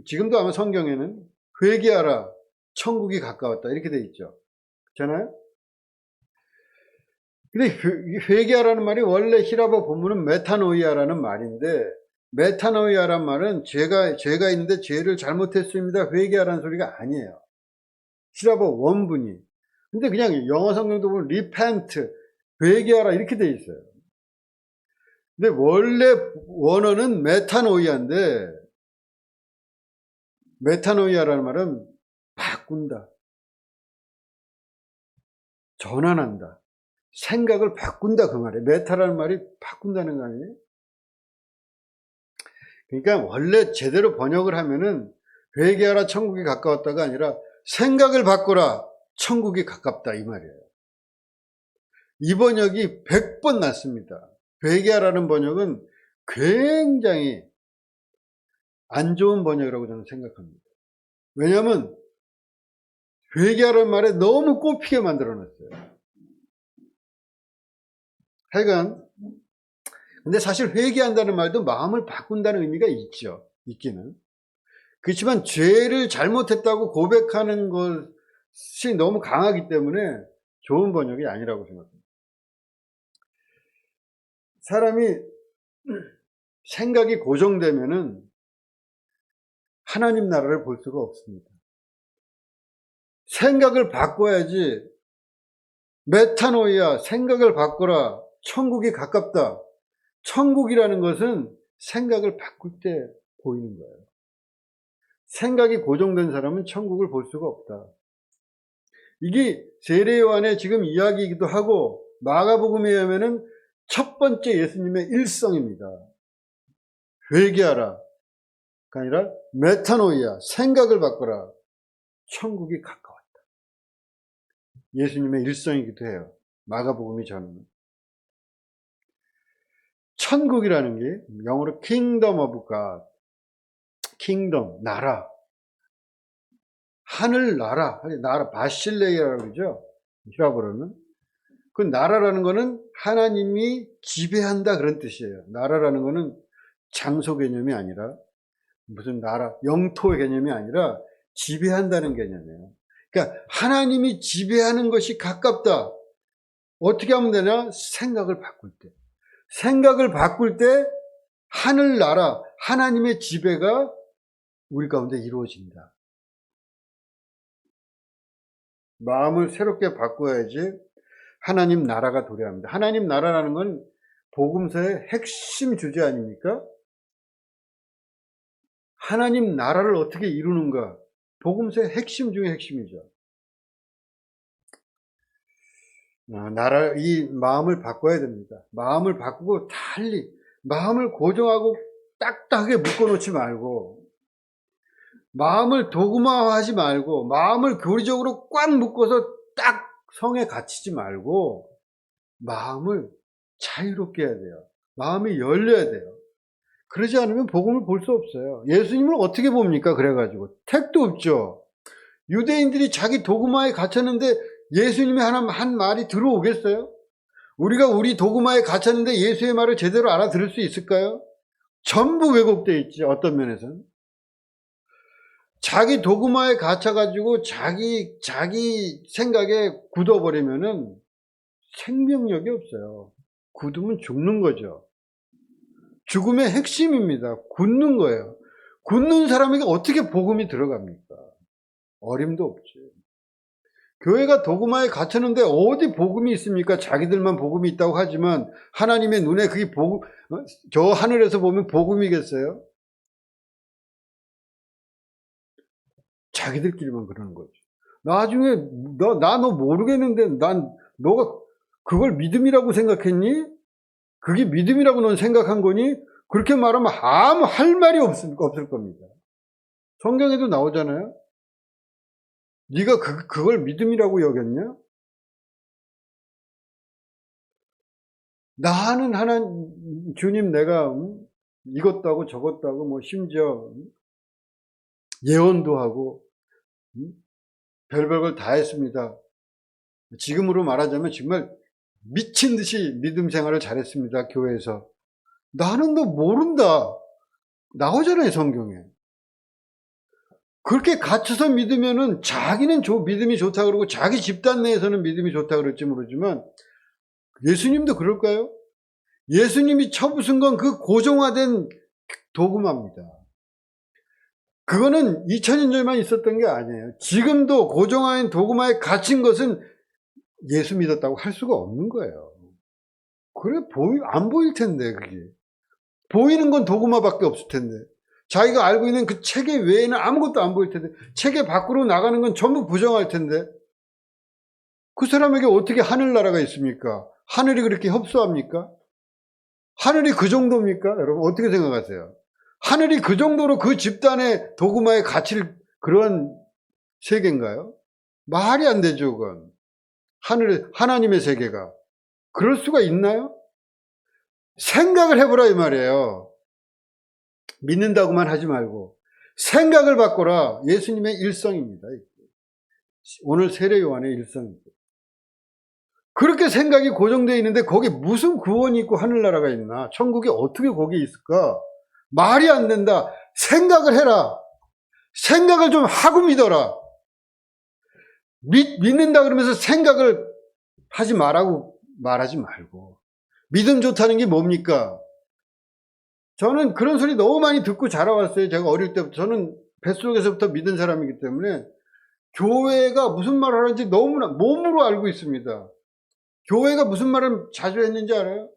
S1: 지금도 아마 성경에는 회개하라, 천국이 가까웠다 이렇게 돼 있죠. 그렇잖아요? 근데 회개하라는 말이 원래 히라보 본문은 메타노이아라는 말인데, 메타노이아란 말은 죄가 있는데 죄를 잘못했습니다, 회개하라는 소리가 아니에요. 히라보 원문이. 근데 그냥 영어 성경도 보면 repent, 회개하라 이렇게 돼 있어요. 근데 원래 원어는 메타노이아인데, 메타노이아라는 말은 바꾼다, 전환한다, 생각을 바꾼다 그 말이에요. 메타라는 말이 바꾼다는 거 아니에요? 그러니까 원래 제대로 번역을 하면은 회개하라 천국이 가까웠다가 아니라 생각을 바꾸라 천국이 가깝다 이 말이에요. 이 번역이 100번 낫습니다. 회개하라는 번역은 굉장히 안 좋은 번역이라고 저는 생각합니다. 왜냐하면 회개하라는 말에 너무 꼽히게 만들어놨어요. 하여간 근데 사실 회개한다는 말도 마음을 바꾼다는 의미가 있죠. 있기는. 그렇지만 죄를 잘못했다고 고백하는 것이 너무 강하기 때문에 좋은 번역이 아니라고 생각합니다. 사람이 생각이 고정되면은 하나님 나라를 볼 수가 없습니다. 생각을 바꿔야지. 메타노이아, 생각을 바꿔라. 천국이 가깝다. 천국이라는 것은 생각을 바꿀 때 보이는 거예요. 생각이 고정된 사람은 천국을 볼 수가 없다. 이게 세례 요한의 지금 이야기이기도 하고 마가복음에 의하면은 첫 번째 예수님의 일성입니다. 회개하라. 아니라 메타노이아, 생각을 바꿔라. 천국이 가까웠다. 예수님의 일성이기도 해요. 마가복음이 전하는. 천국이라는 게 영어로 kingdom of God, kingdom, 나라, 하늘 나라, 바실레이라고 그러죠. 히라보로는. 그 나라라는 거는 하나님이 지배한다 그런 뜻이에요. 나라라는 거는 장소 개념이 아니라 무슨 나라, 영토의 개념이 아니라 지배한다는 개념이에요. 그러니까 하나님이 지배하는 것이 가깝다. 어떻게 하면 되냐? 생각을 바꿀 때. 생각을 바꿀 때 하늘나라, 하나님의 지배가 우리 가운데 이루어진다. 마음을 새롭게 바꿔야지 하나님 나라가 도래합니다. 하나님 나라라는 건 복음서의 핵심 주제 아닙니까? 하나님 나라를 어떻게 이루는가? 복음서의 핵심 중에 핵심이죠. 이 마음을 바꿔야 됩니다. 마음을 바꾸고 달리, 마음을 고정하고 딱딱하게 묶어놓지 말고, 마음을 도구마화하지 말고, 마음을 교리적으로 꽉 묶어서 딱 성에 갇히지 말고, 마음을 자유롭게 해야 돼요. 마음이 열려야 돼요. 그러지 않으면 복음을 볼 수 없어요. 예수님을 어떻게 봅니까? 그래가지고 택도 없죠. 유대인들이 자기 도구마에 갇혔는데 예수님이 한 말이 들어오겠어요? 우리가 우리 도구마에 갇혔는데 예수의 말을 제대로 알아들을 수 있을까요? 전부 왜곡되어 있지. 어떤 면에서는 자기 도구마에 갇혀가지고 자기 생각에 굳어버리면은 생명력이 없어요. 굳으면 죽는 거죠. 죽음의 핵심입니다. 굳는 거예요. 굳는 사람에게 어떻게 복음이 들어갑니까? 어림도 없지. 교회가 도구마에 갇혔는데 어디 복음이 있습니까? 자기들만 복음이 있다고 하지만 하나님의 눈에 그게 저 하늘에서 보면 복음이겠어요? 자기들끼리만 그러는 거죠. 나중에 너 모르겠는데 너가 그걸 믿음이라고 생각했니? 그게 믿음이라고 넌 생각한 거니? 그렇게 말하면 아무 할 말이 없을 겁니다. 성경에도 나오잖아요. 네가 그걸 믿음이라고 여겼냐? 나는 주님 내가 이것도 하고 저것도 하고 뭐 심지어 예언도 하고 별별 걸 다 했습니다. 지금으로 말하자면 정말 미친 듯이 믿음 생활을 잘했습니다. 교회에서. 나는 너 모른다. 나오잖아요, 성경에. 그렇게 갇혀서 믿으면은 자기는 믿음이 좋다 그러고 자기 집단 내에서는 믿음이 좋다 그럴지 모르지만 예수님도 그럴까요? 예수님이 쳐부순 건 그 고정화된 도구마입니다. 그거는 2000년 전에만 있었던 게 아니에요. 지금도 고정화된 도구마에 갇힌 것은 예수 믿었다고 할 수가 없는 거예요. 그래, 안 보일 텐데, 그게. 보이는 건 도구마밖에 없을 텐데. 자기가 알고 있는 그 체계 외에는 아무것도 안 보일 텐데. 체계 밖으로 나가는 건 전부 부정할 텐데. 그 사람에게 어떻게 하늘나라가 있습니까? 하늘이 그렇게 협소합니까? 하늘이 그 정도입니까? 여러분, 어떻게 생각하세요? 하늘이 그 정도로 그 집단의 도구마에 갇힐 그런 세계인가요? 말이 안 되죠, 그건. 하나님의 세계가. 그럴 수가 있나요? 생각을 해보라, 이 말이에요. 믿는다고만 하지 말고. 생각을 바꿔라. 예수님의 일성입니다. 오늘 세례 요한의 일성입니다. 그렇게 생각이 고정되어 있는데 거기에 무슨 구원이 있고 하늘나라가 있나? 천국이 어떻게 거기에 있을까? 말이 안 된다. 생각을 해라. 생각을 좀 하고 믿어라. 믿는다 그러면서 생각을 하지 말라고 말하지 말고. 믿음 좋다는 게 뭡니까? 저는 그런 소리 너무 많이 듣고 자라왔어요. 제가 어릴 때부터. 저는 뱃속에서부터 믿은 사람이기 때문에 교회가 무슨 말을 하는지 너무나 몸으로 알고 있습니다. 교회가 무슨 말을 자주 했는지 알아요?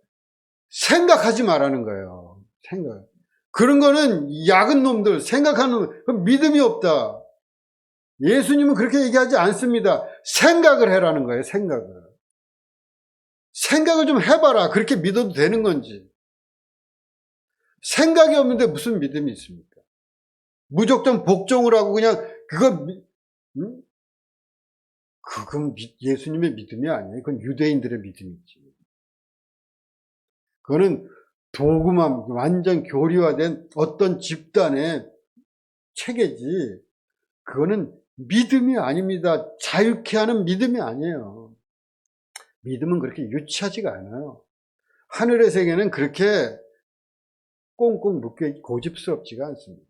S1: 생각하지 말라는 거예요. 생각. 그런 거는 약은 놈들, 생각하는 놈, 믿음이 없다. 예수님은 그렇게 얘기하지 않습니다. 생각을 해라는 거예요. 생각을. 생각을 좀 해봐라. 그렇게 믿어도 되는 건지. 생각이 없는데 무슨 믿음이 있습니까? 무조건 복종을 하고 그냥 그건 예수님의 믿음이 아니에요. 그건 유대인들의 믿음이지. 그거는 도구만 완전 교리화된 어떤 집단의 체계지. 그거는 믿음이 아닙니다. 자유케 하는 믿음이 아니에요. 믿음은 그렇게 유치하지가 않아요. 하늘의 세계는 그렇게 꽁꽁 묶여 고집스럽지가 않습니다.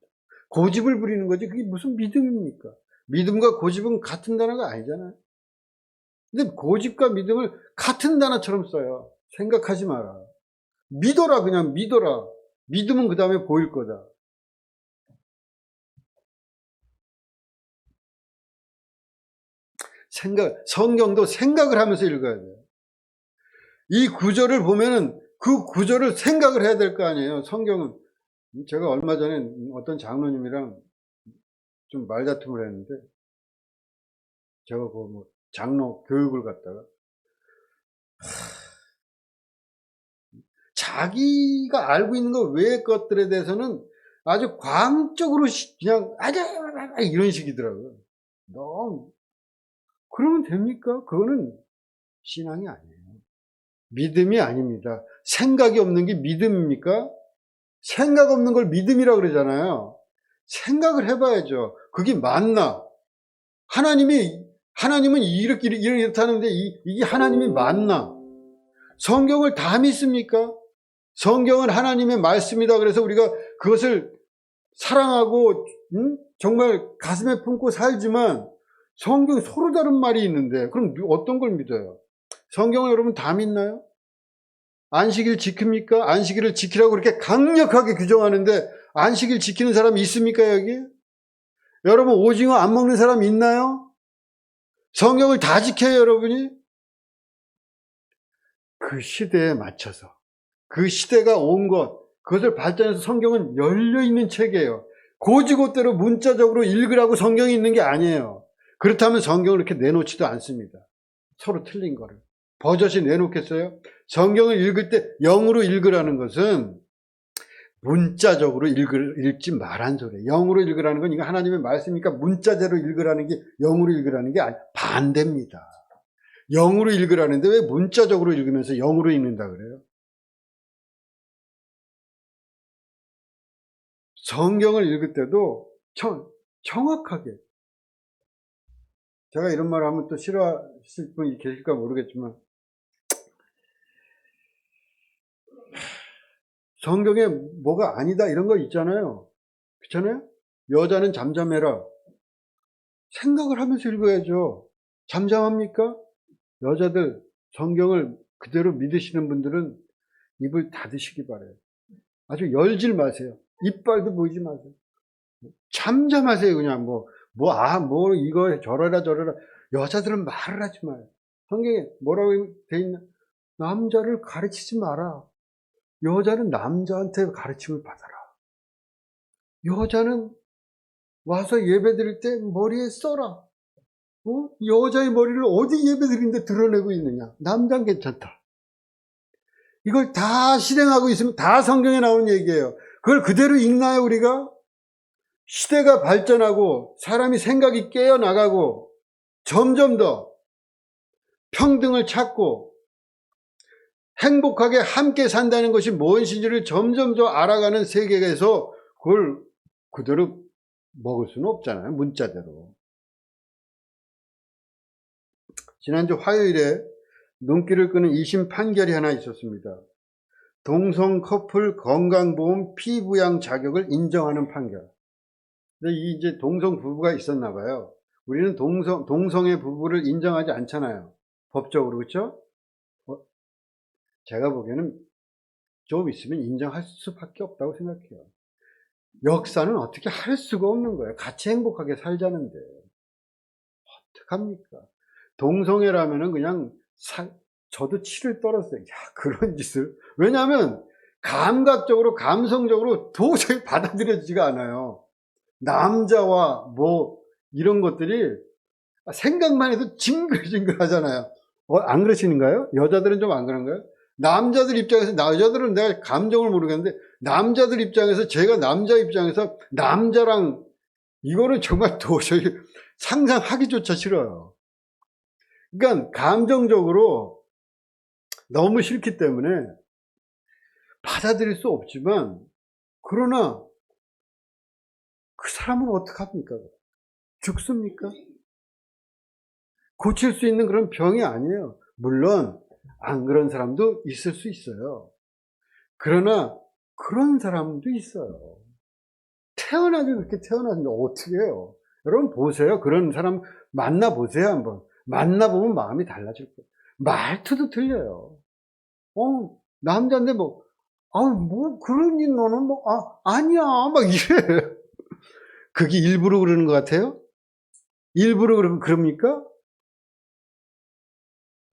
S1: 고집을 부리는 거지 그게 무슨 믿음입니까? 믿음과 고집은 같은 단어가 아니잖아요. 근데 고집과 믿음을 같은 단어처럼 써요. 생각하지 마라. 믿어라. 그냥 믿어라. 믿음은 그 다음에 보일 거다. 성경도 생각을 하면서 읽어야 돼요. 이 구절을 보면은 그 구절을 생각을 해야 될 거 아니에요. 성경은. 제가 얼마 전에 어떤 장로님이랑 좀 말다툼을 했는데, 제가 뭐 장로 교육을 갖다가 자기가 알고 있는 것 외의 것들에 대해서는 아주 광적으로 그냥 이런 식이더라고요. 너무 그러면 됩니까? 그거는 신앙이 아니에요. 믿음이 아닙니다. 생각이 없는 게 믿음입니까? 생각 없는 걸 믿음이라고 그러잖아요. 생각을 해봐야죠. 그게 맞나? 하나님은 이렇다는데 이게 하나님이 맞나? 성경을 다 믿습니까? 성경은 하나님의 말씀이다. 그래서 우리가 그것을 사랑하고 정말 가슴에 품고 살지만 성경에 서로 다른 말이 있는데 그럼 어떤 걸 믿어요? 성경을 여러분 다 믿나요? 안식일 지킵니까? 안식일을 지키라고 그렇게 강력하게 규정하는데 안식일 지키는 사람이 있습니까 여기? 여러분 오징어 안 먹는 사람 있나요? 성경을 다 지켜요 여러분이? 그 시대에 맞춰서 그 시대가 온 그것을 발전해서 성경은 열려있는 책이에요. 고지고대로 문자적으로 읽으라고 성경이 있는 게 아니에요. 그렇다면 성경을 이렇게 내놓지도 않습니다. 서로 틀린 거를. 버젓이 내놓겠어요? 성경을 읽을 때 영으로 읽으라는 것은 문자적으로 읽지 말란 소리예요. 영으로 읽으라는 건 이거 하나님의 말씀이니까 문자대로 읽으라는 게 영으로 읽으라는 게 반대입니다. 영으로 읽으라는데 왜 문자적으로 읽으면서 영으로 읽는다 그래요? 성경을 읽을 때도 정확하게. 제가 이런 말을 하면 또 싫어하실 분이 계실까 모르겠지만 성경에 뭐가 아니다 이런 거 있잖아요. 그렇잖아요? 여자는 잠잠해라. 생각을 하면서 읽어야죠. 잠잠합니까? 여자들 성경을 그대로 믿으시는 분들은 입을 닫으시기 바라요. 아주 열질 마세요. 이빨도 보이지 마세요. 잠잠하세요. 그냥 이거 저러라. 여자들은 말을 하지 마요. 성경에 뭐라고 돼 있나? 남자를 가르치지 마라. 여자는 남자한테 가르침을 받아라. 여자는 와서 예배 드릴 때 머리에 써라. 여자의 머리를 어디 예배 드리는데 드러내고 있느냐? 남자는 괜찮다. 이걸 다 실행하고 있으면 다 성경에 나온 얘기예요. 그걸 그대로 읽나요, 우리가? 시대가 발전하고 사람이 생각이 깨어나가고 점점 더 평등을 찾고 행복하게 함께 산다는 것이 무엇인지를 점점 더 알아가는 세계에서 그걸 그대로 먹을 수는 없잖아요, 문자대로. 지난주 화요일에 눈길을 끄는 2심 판결이 하나 있었습니다. 동성 커플 건강보험 피부양 자격을 인정하는 판결. 근데 이제 동성 부부가 있었나 봐요. 우리는 동성의 부부를 인정하지 않잖아요, 법적으로. 그렇죠? 제가 보기에는 좀 있으면 인정할 수밖에 없다고 생각해요. 역사는 어떻게 할 수가 없는 거예요. 같이 행복하게 살자는데 어떡합니까? 동성애라면은 그냥 저도 치를 떨었어요. 야, 그런 짓을. 왜냐하면 감각적으로 감성적으로 도저히 받아들여지지가 않아요. 남자와 뭐 이런 것들이 생각만 해도 징글징글 하잖아요. 안 그러시는가요? 여자들은 좀 안 그런가요? 남자들 입장에서, 여자들은 내가 감정을 모르겠는데, 남자들 입장에서, 제가 남자 입장에서 남자랑 이거는 정말 도저히 상상하기조차 싫어요. 그러니까 감정적으로 너무 싫기 때문에 받아들일 수 없지만, 그러나 그 사람은 어떡합니까? 죽습니까? 고칠 수 있는 그런 병이 아니에요. 물론 안 그런 사람도 있을 수 있어요. 그러나 그런 사람도 있어요. 태어나기 그렇게 태어났는데 어떻게 해요? 여러분 보세요. 그런 사람 만나보세요. 한번 만나보면 마음이 달라질 거예요. 말투도 틀려요. 남자인데 뭐 그러니 너는 아니야 막 이래. 그게 일부러 그러는 것 같아요? 일부러 그럽니까?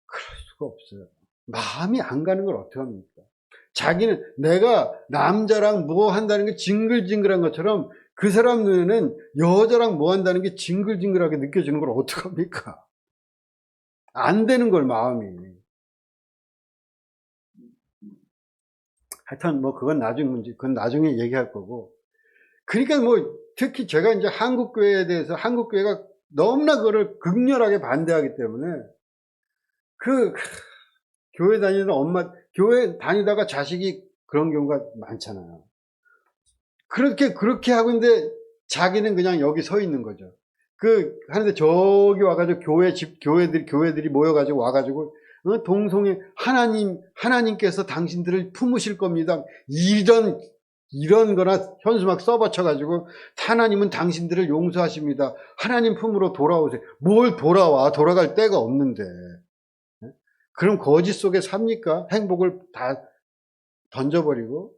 S1: 그럴 수가 없어요. 마음이 안 가는 걸 어떻게 합니까? 자기는 내가 남자랑 뭐 한다는 게 징글징글한 것처럼 그 사람 눈에는 여자랑 뭐 한다는 게 징글징글하게 느껴지는 걸 어떡합니까? 안 되는 걸, 마음이. 하여튼 뭐 그건 나중 문제, 그건 나중에 얘기할 거고. 그러니까 뭐 특히 제가 이제 한국교회에 대해서, 한국교회가 너무나 그거를 극렬하게 반대하기 때문에 교회 다니는 교회 다니다가 자식이 그런 경우가 많잖아요. 그렇게 하고 있는데 자기는 그냥 여기 서 있는 거죠. 하는데 저기 와가지고 교회들이 모여가지고 와가지고, 동성애, 하나님께서 당신들을 품으실 겁니다. 이런 거나 현수막 써붙여가지고, 하나님은 당신들을 용서하십니다. 하나님 품으로 돌아오세요. 뭘 돌아갈 데가 없는데. 그럼 거짓 속에 삽니까? 행복을 다 던져버리고.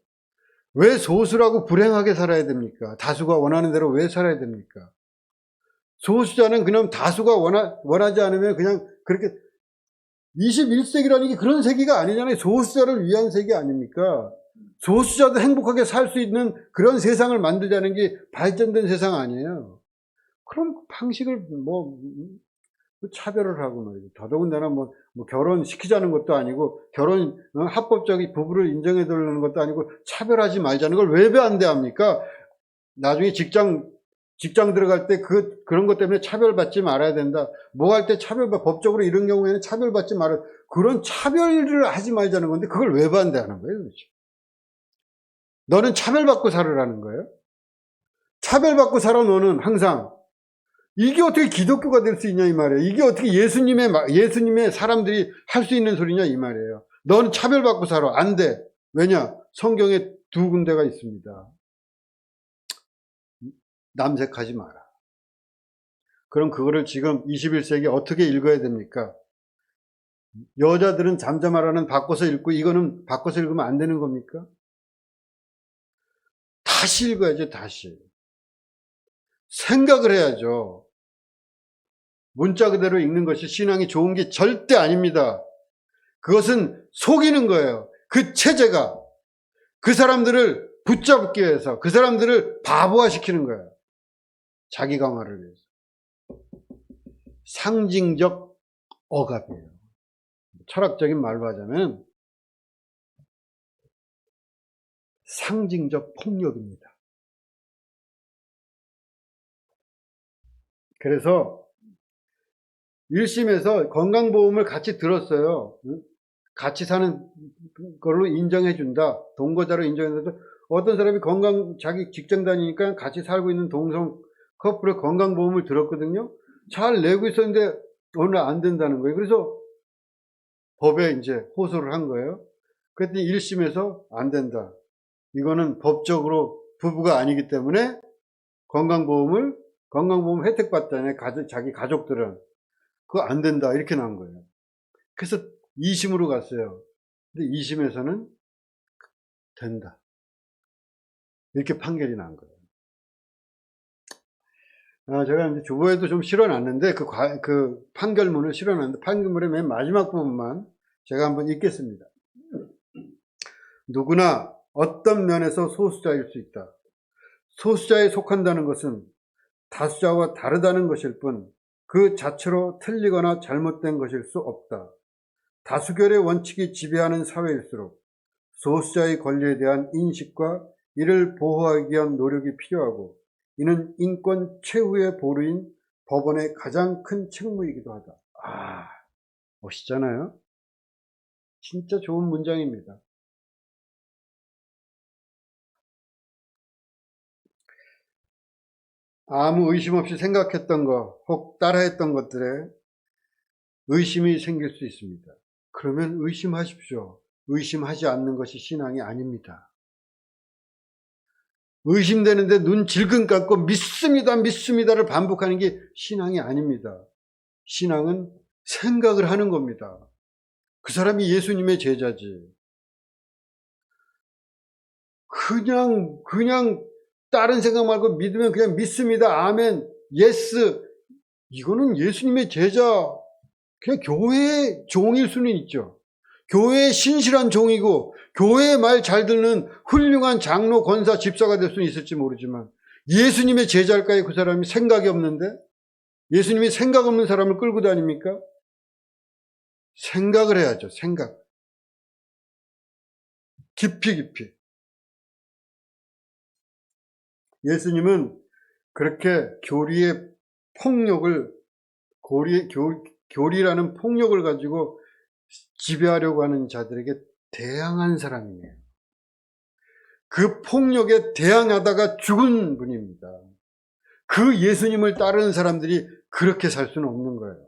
S1: 왜 소수라고 불행하게 살아야 됩니까? 다수가 원하는 대로 왜 살아야 됩니까? 소수자는 그냥 다수가 원하지 않으면 그냥 그렇게, 21세기라는 게 그런 세계가 아니잖아요. 소수자를 위한 세계 아닙니까? 소수자도 행복하게 살 수 있는 그런 세상을 만들자는 게 발전된 세상 아니에요. 그럼 방식을 차별을 하고 말이죠. 더더군다나 결혼시키자는 것도 아니고, 합법적인 부부를 인정해 달라는 것도 아니고, 차별하지 말자는 걸 왜 반대합니까? 나중에 직장 들어갈 때 그런 것 때문에 차별받지 말아야 된다. 뭐 할 때 법적으로 이런 경우에는 차별받지 말아야, 그런 차별을 하지 말자는 건데, 그걸 왜 반대하는 거예요, 도대체? 너는 차별받고 살으라는 거예요? 차별받고 살아, 너는 항상. 이게 어떻게 기독교가 될 수 있냐 이 말이에요. 이게 어떻게 예수님의 사람들이 할 수 있는 소리냐 이 말이에요. 너는 차별받고 살아. 안 돼. 왜냐? 성경에 두 군데가 있습니다. 남색하지 마라. 그럼 그거를 지금 21세기 어떻게 읽어야 됩니까? 여자들은 잠잠하라는 바꿔서 읽고, 이거는 바꿔서 읽으면 안 되는 겁니까? 다시 읽어야죠. 다시 생각을 해야죠. 문자 그대로 읽는 것이 신앙이 좋은 게 절대 아닙니다. 그것은 속이는 거예요. 그 체제가 그 사람들을 붙잡기 위해서, 그 사람들을 바보화시키는 거예요. 자기 강화를 위해서. 상징적 억압이에요. 철학적인 말로 하자면 상징적 폭력입니다. 그래서 1심에서 건강보험을 같이 들었어요. 같이 사는 걸로 인정해준다. 동거자로 인정해서 어떤 사람이 자기 직장 다니니까 같이 살고 있는 동성 커플의 건강보험을 들었거든요. 잘 내고 있었는데 오늘 안 된다는 거예요. 그래서 법에 이제 호소를 한 거예요. 그랬더니 1심에서 안 된다. 이거는 법적으로 부부가 아니기 때문에 건강보험 혜택 받다네. 자기 가족들은. 그거 안 된다. 이렇게 나온 거예요. 그래서 2심으로 갔어요. 근데 2심에서는 된다. 이렇게 판결이 난 거예요. 제가 이제 주보에도 좀 실어놨는데, 그 판결문을 실어놨는데, 판결문의 맨 마지막 부분만 제가 한번 읽겠습니다. 누구나 어떤 면에서 소수자일 수 있다. 소수자에 속한다는 것은 다수자와 다르다는 것일 뿐, 그 자체로 틀리거나 잘못된 것일 수 없다. 다수결의 원칙이 지배하는 사회일수록 소수자의 권리에 대한 인식과 이를 보호하기 위한 노력이 필요하고, 이는 인권 최후의 보루인 법원의 가장 큰 책무이기도 하다. 멋있잖아요? 진짜 좋은 문장입니다. 아무 의심 없이 생각했던 것, 혹 따라했던 것들에 의심이 생길 수 있습니다. 그러면 의심하십시오. 의심하지 않는 것이 신앙이 아닙니다. 의심되는데 눈 질끈 감고 믿습니다를 반복하는 게 신앙이 아닙니다. 신앙은 생각을 하는 겁니다. 그 사람이 예수님의 제자지. 그냥 다른 생각 말고 믿으면 그냥 믿습니다. 아멘. 예스. 이거는 예수님의 제자, 그냥 교회의 종일 수는 있죠. 교회의 신실한 종이고 교회의 말 잘 듣는 훌륭한 장로, 권사, 집사가 될 수는 있을지 모르지만 예수님의 제자일까요? 그 사람이 생각이 없는데? 예수님이 생각 없는 사람을 끌고 다닙니까? 생각을 해야죠. 생각. 깊이. 예수님은 그렇게 교리의 폭력을, 교리라는 폭력을 가지고 지배하려고 하는 자들에게 대항한 사람이에요. 그 폭력에 대항하다가 죽은 분입니다. 그 예수님을 따르는 사람들이 그렇게 살 수는 없는 거예요.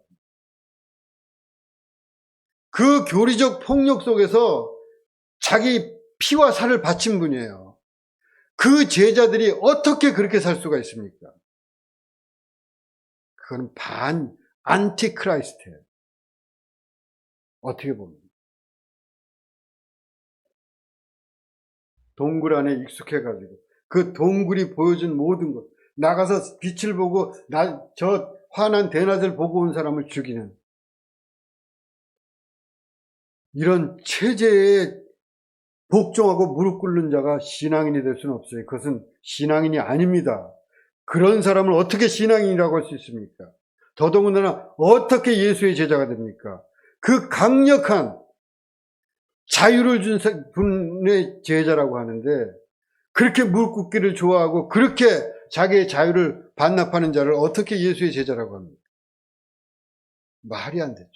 S1: 그 교리적 폭력 속에서 자기 피와 살을 바친 분이에요. 그 제자들이 어떻게 그렇게 살 수가 있습니까? 그건 안티크라이스트예요. 어떻게 보면. 동굴 안에 익숙해가지고 그 동굴이 보여준 모든 것, 나가서 빛을 보고 저 환한 대낮을 보고 온 사람을 죽이는 이런 체제에 복종하고 무릎 꿇는 자가 신앙인이 될 수는 없어요. 그것은 신앙인이 아닙니다. 그런 사람을 어떻게 신앙인이라고 할 수 있습니까? 더더군다나 어떻게 예수의 제자가 됩니까? 그 강력한 자유를 준 분의 제자라고 하는데, 그렇게 무릎 꿇기를 좋아하고 그렇게 자기의 자유를 반납하는 자를 어떻게 예수의 제자라고 합니까? 말이 안 되죠.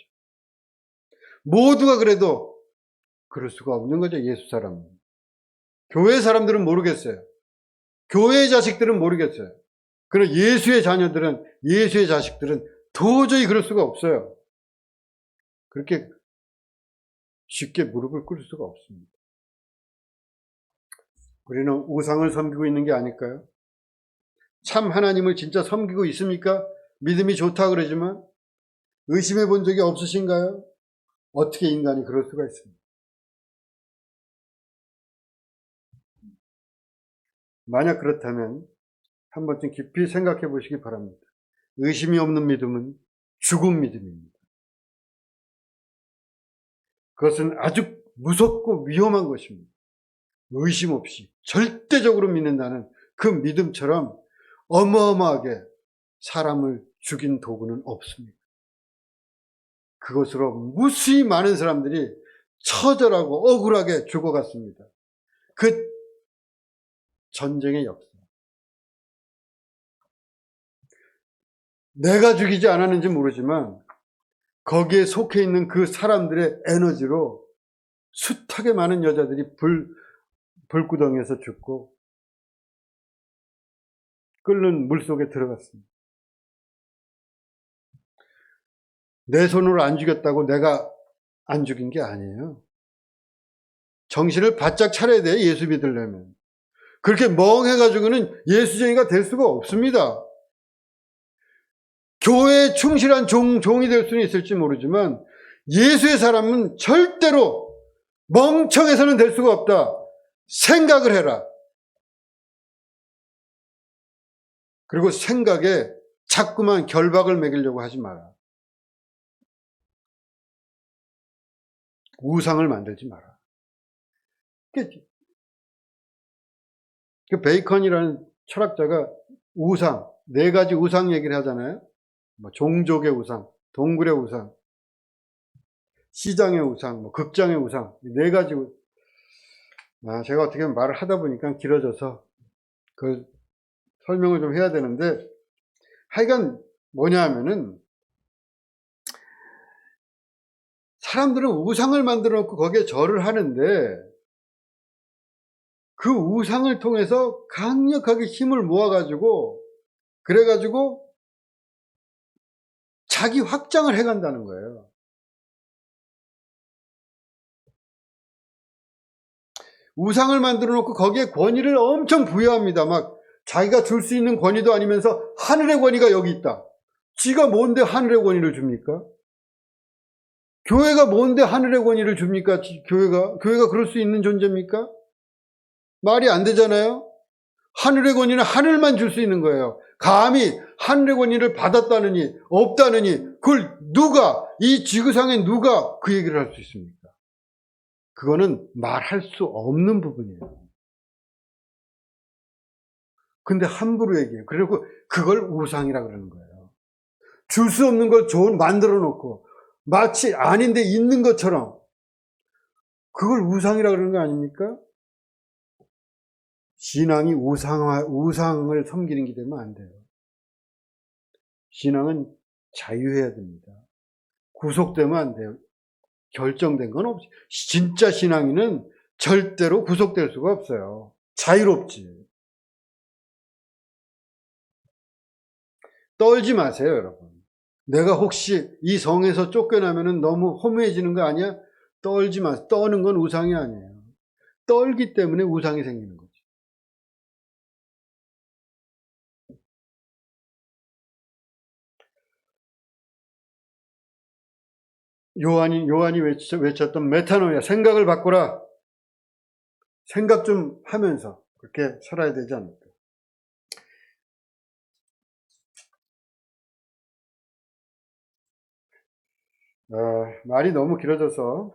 S1: 모두가 그래도 그럴 수가 없는 거죠. 예수 사람은. 교회 사람들은 모르겠어요. 교회의 자식들은 모르겠어요. 그러나 예수의 자녀들은, 예수의 자식들은 도저히 그럴 수가 없어요. 그렇게 쉽게 무릎을 꿇을 수가 없습니다. 우리는 우상을 섬기고 있는 게 아닐까요? 참 하나님을 진짜 섬기고 있습니까? 믿음이 좋다 그러지만 의심해 본 적이 없으신가요? 어떻게 인간이 그럴 수가 있습니까? 만약 그렇다면 한 번쯤 깊이 생각해 보시기 바랍니다. 의심이 없는 믿음은 죽은 믿음입니다. 그것은 아주 무섭고 위험한 것입니다. 의심 없이 절대적으로 믿는다는 그 믿음처럼 어마어마하게 사람을 죽인 도구는 없습니다. 그것으로 무수히 많은 사람들이 처절하고 억울하게 죽어갔습니다. 그 전쟁의 역사. 내가 죽이지 않았는지 모르지만 거기에 속해 있는 그 사람들의 에너지로 숱하게 많은 여자들이 불구덩이에서 죽고 끓는 물속에 들어갔습니다. 내 손으로 안 죽였다고 내가 안 죽인 게 아니에요. 정신을 바짝 차려야 돼요, 예수 믿으려면. 그렇게 멍해가지고는 예수쟁이가 될 수가 없습니다. 교회에 충실한 종이 될 수는 있을지 모르지만 예수의 사람은 절대로 멍청해서는 될 수가 없다. 생각을 해라. 그리고 생각에 자꾸만 결박을 매기려고 하지 마라. 우상을 만들지 마라. 그 베이컨이라는 철학자가 우상, 4가지 우상 얘기를 하잖아요. 뭐 종족의 우상, 동굴의 우상, 시장의 우상, 극장의 우상, 4가지. 제가 어떻게 말을 하다 보니까 길어져서 그 설명을 좀 해야 되는데, 하여간 뭐냐 하면은, 사람들은 우상을 만들어 놓고 거기에 절을 하는데, 그 우상을 통해서 강력하게 힘을 모아가지고, 그래가지고 자기 확장을 해간다는 거예요. 우상을 만들어 놓고 거기에 권위를 엄청 부여합니다. 막 자기가 줄 수 있는 권위도 아니면서 하늘의 권위가 여기 있다. 지가 뭔데 하늘의 권위를 줍니까? 교회가 뭔데 하늘의 권위를 줍니까? 교회가 그럴 수 있는 존재입니까? 말이 안 되잖아요. 하늘의 권위는 하늘만 줄 수 있는 거예요. 감히 하늘의 권위를 받았다느니 없다느니 그걸 이 지구상에 누가 그 얘기를 할 수 있습니까? 그거는 말할 수 없는 부분이에요. 근데 함부로 얘기해요. 그리고 그걸 우상이라 그러는 거예요. 줄 수 없는 걸 만들어 놓고 마치 아닌데 있는 것처럼 그걸 우상이라 그러는 거 아닙니까? 신앙이 우상을 섬기는 게 되면 안 돼요. 신앙은 자유해야 됩니다. 구속되면 안 돼요. 결정된 건 없지. 진짜 신앙인은 절대로 구속될 수가 없어요. 자유롭지. 떨지 마세요, 여러분. 내가 혹시 이 성에서 쫓겨나면 너무 허무해지는 거 아니야? 떨지 마세요. 떠는 건 우상이 아니에요. 떨기 때문에 우상이 생기는 거죠. 요한이 외쳤던 메타노이아, 생각을 바꾸라. 생각 좀 하면서 그렇게 살아야 되지 않을까. 말이 너무 길어져서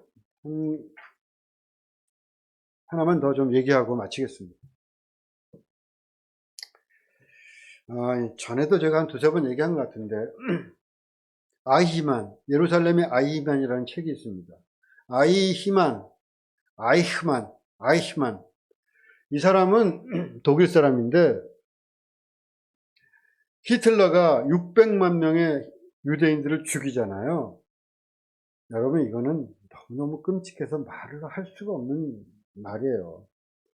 S1: 하나만 더 좀 얘기하고 마치겠습니다. 전에도 제가 한 2-3번 얘기한 것 같은데 아이히만, 예루살렘의 아이히만이라는 책이 있습니다. 아이히만. 이 사람은 독일 사람인데 히틀러가 600만 명의 유대인들을 죽이잖아요. 여러분, 이거는 너무너무 끔찍해서 말을 할 수가 없는 말이에요.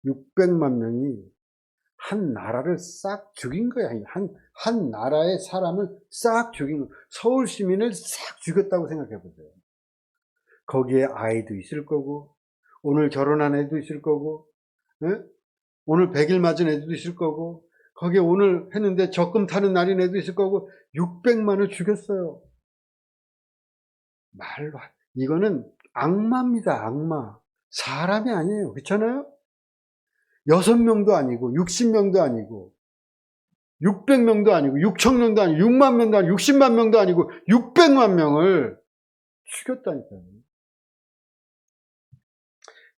S1: 600만 명이 한 나라를 싹 죽인 거야. 한 나라의 사람을 싹 죽인 거야. 서울 시민을 싹 죽였다고 생각해 보세요. 거기에 아이도 있을 거고, 오늘 결혼한 애도 있을 거고, 오늘 100일 맞은 애도 있을 거고, 거기에 오늘 했는데 적금 타는 날인 애도 있을 거고, 600만을 죽였어요. 말로, 이거는 악마입니다, 악마. 사람이 아니에요. 그렇잖아요? 6명도 아니고, 60명도 아니고, 600명도 아니고, 6,000명도 아니고, 6만 명도 아니고, 60만 명도 아니고, 600만 명을 죽였다니까요.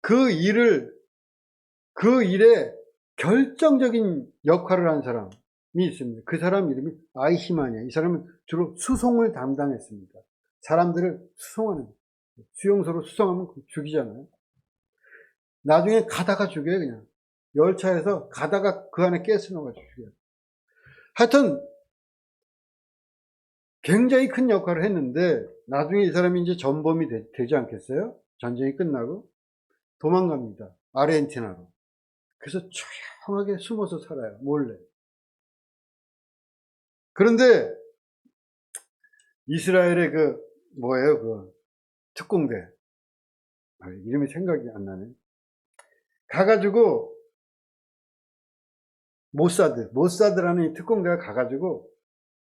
S1: 그 일에 결정적인 역할을 한 사람이 있습니다. 그 사람 이름이 아이히만이에요. 이 사람은 주로 수송을 담당했습니다. 사람들을 수송하는, 수용소로 수송하면 죽이잖아요. 나중에 가다가 죽여요, 그냥. 열차에서 가다가 그 안에 가스 넣어가지고 죽여요. 하여튼 굉장히 큰 역할을 했는데 나중에 이 사람이 이제 전범이 되지 않겠어요? 전쟁이 끝나고 도망갑니다. 아르헨티나로. 그래서 조용하게 숨어서 살아요. 몰래. 그런데 이스라엘의 뭐예요? 특공대. 이름이 생각이 안 나네. 가가지고 모사드라는 이 특공대가 가가지고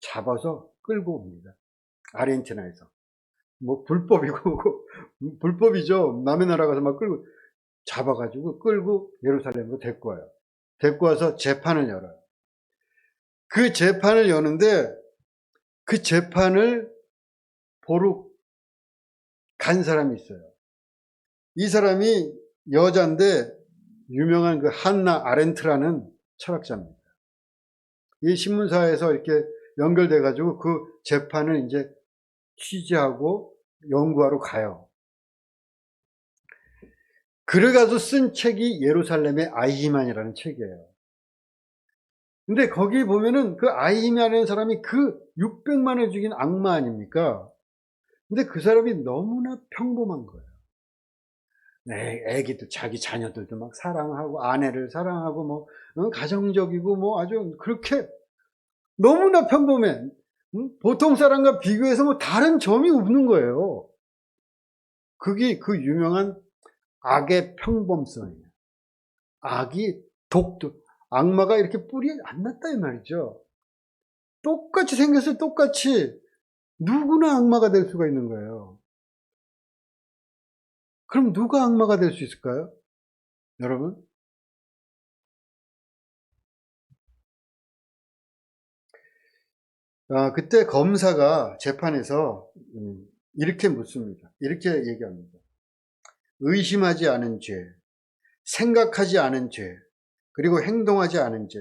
S1: 잡아서 끌고 옵니다. 아르헨티나에서. 뭐 불법이고 불법이죠. 남의 나라 가서 막 끌고 잡아가지고 끌고 예루살렘으로 데리고 와요. 데리고 와서 재판을 열어요. 그 재판을 여는데 그 재판을 보러 간 사람이 있어요. 이 사람이 여자인데 유명한 그 한나 아렌트라는 철학자입니다. 이 신문사에서 이렇게 연결돼 가지고 그 재판을 이제 취재하고 연구하러 가요. 그래가지고 쓴 책이 예루살렘의 아히만이라는 책이에요. 근데 거기 보면은 그 아히만이라는 사람이 그 600만을 죽인 악마 아닙니까? 근데 그 사람이 너무나 평범한 거예요. 애기들, 자기 자녀들도 막 사랑하고, 아내를 사랑하고, 가정적이고, 아주 그렇게 너무나 평범해. 보통 사람과 비교해서 다른 점이 없는 거예요. 그게 그 유명한 악의 평범성이에요. 악이 악마가 이렇게 뿌리 안 났다 이 말이죠. 똑같이 생겼어요. 똑같이. 누구나 악마가 될 수가 있는 거예요. 그럼 누가 악마가 될 수 있을까요? 여러분? 그때 검사가 재판에서 이렇게 묻습니다. 이렇게 얘기합니다. 의심하지 않은 죄, 생각하지 않은 죄, 그리고 행동하지 않은 죄,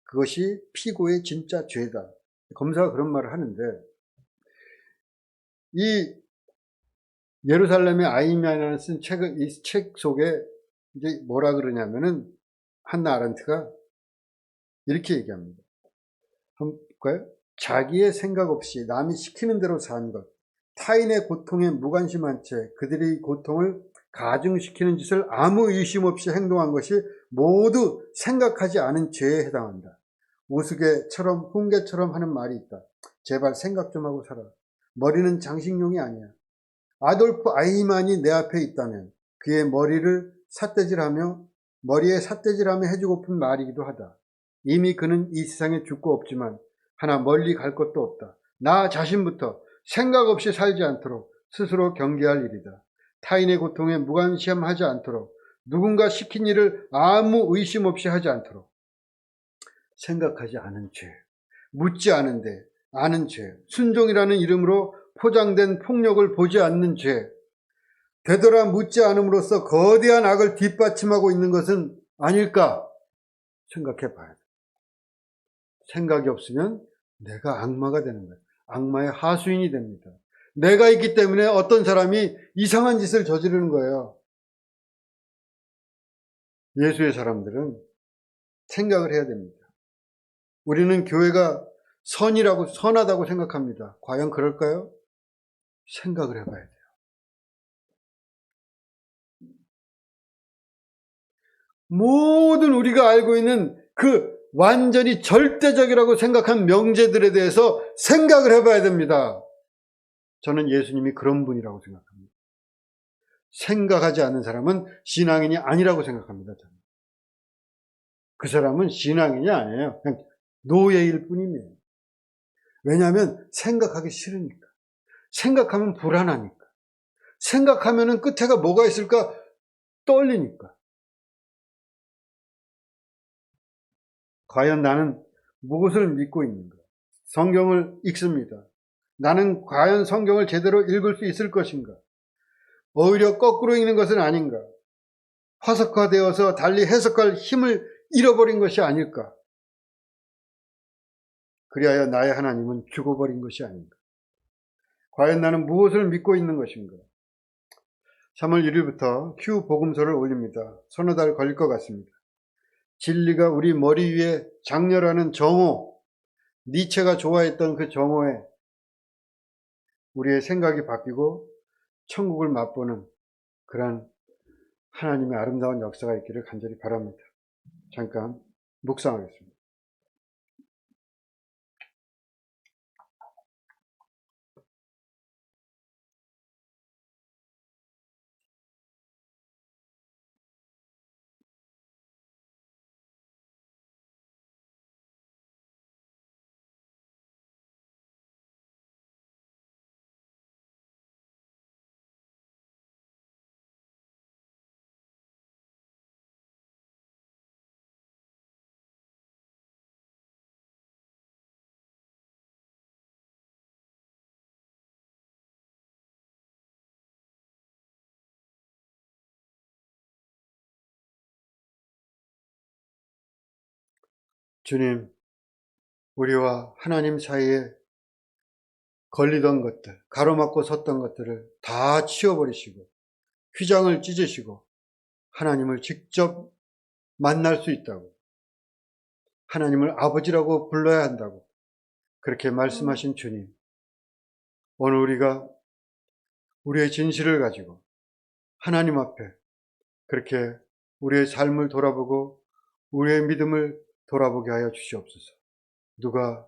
S1: 그것이 피고의 진짜 죄다. 검사가 그런 말을 하는데, 이 예루살렘의 아이만이라는 쓴 이 책 속에 이제 뭐라 그러냐면은 한나 아렌트가 이렇게 얘기합니다. 한번 볼까요? 자기의 생각 없이 남이 시키는 대로 사는 것, 타인의 고통에 무관심한 채 그들의 고통을 가중시키는 짓을 아무 의심 없이 행동한 것이 모두 생각하지 않은 죄에 해당한다. 우스개처럼 훈계처럼 하는 말이 있다. 제발 생각 좀 하고 살아. 머리는 장식용이 아니야. 아돌프 아이히만이 내 앞에 있다면 그의 머리에 삿대질하며 해주고픈 말이기도 하다. 이미 그는 이 세상에 죽고 없지만 하나 멀리 갈 것도 없다. 나 자신부터 생각 없이 살지 않도록 스스로 경계할 일이다. 타인의 고통에 무관심하지 않도록, 누군가 시킨 일을 아무 의심 없이 하지 않도록, 생각하지 않은 죄, 묻지 않은데 아는 죄, 순종이라는 이름으로 포장된 폭력을 보지 않는 죄, 되돌아 묻지 않음으로써 거대한 악을 뒷받침하고 있는 것은 아닐까 생각해 봐야 돼. 생각이 없으면 내가 악마가 되는 거예요. 악마의 하수인이 됩니다. 내가 있기 때문에 어떤 사람이 이상한 짓을 저지르는 거예요. 예수의 사람들은 생각을 해야 됩니다. 우리는 교회가 선하다고 생각합니다. 과연 그럴까요? 생각을 해봐야 돼요. 모든 우리가 알고 있는 그 완전히 절대적이라고 생각한 명제들에 대해서 생각을 해봐야 됩니다. 저는 예수님이 그런 분이라고 생각합니다. 생각하지 않는 사람은 신앙인이 아니라고 생각합니다. 저는. 그 사람은 신앙인이 아니에요. 그냥 노예일 뿐이에요. 왜냐하면 생각하기 싫으니까. 생각하면 불안하니까. 생각하면은 끝에가 뭐가 있을까 떨리니까. 과연 나는 무엇을 믿고 있는가? 성경을 읽습니다. 나는 과연 성경을 제대로 읽을 수 있을 것인가? 오히려 거꾸로 읽는 것은 아닌가? 화석화되어서 달리 해석할 힘을 잃어버린 것이 아닐까? 그리하여 나의 하나님은 죽어버린 것이 아닌가? 과연 나는 무엇을 믿고 있는 것인가? 3월 1일부터 큐 복음서를 올립니다. 서너 달 걸릴 것 같습니다. 진리가 우리 머리 위에 장렬하는 정오, 니체가 좋아했던 그 정오에 우리의 생각이 바뀌고 천국을 맛보는 그러한 하나님의 아름다운 역사가 있기를 간절히 바랍니다. 잠깐 묵상하겠습니다. 주님, 우리와 하나님 사이에 걸리던 것들, 가로막고 섰던 것들을 다 치워버리시고 휘장을 찢으시고 하나님을 직접 만날 수 있다고, 하나님을 아버지라고 불러야 한다고 그렇게 말씀하신 주님, 오늘 우리가 우리의 진실을 가지고 하나님 앞에 그렇게 우리의 삶을 돌아보고 우리의 믿음을 돌아보게 하여 주시옵소서. 누가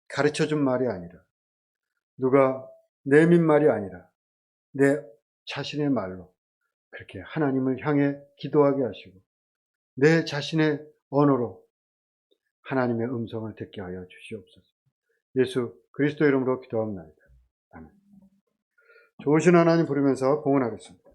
S1: 가르쳐준 말이 아니라, 누가 내민 말이 아니라 내 자신의 말로 그렇게 하나님을 향해 기도하게 하시고 내 자신의 언어로 하나님의 음성을 듣게 하여 주시옵소서. 예수 그리스도 이름으로 기도합니다. 아멘. 좋으신 하나님 부르면서 봉헌하겠습니다.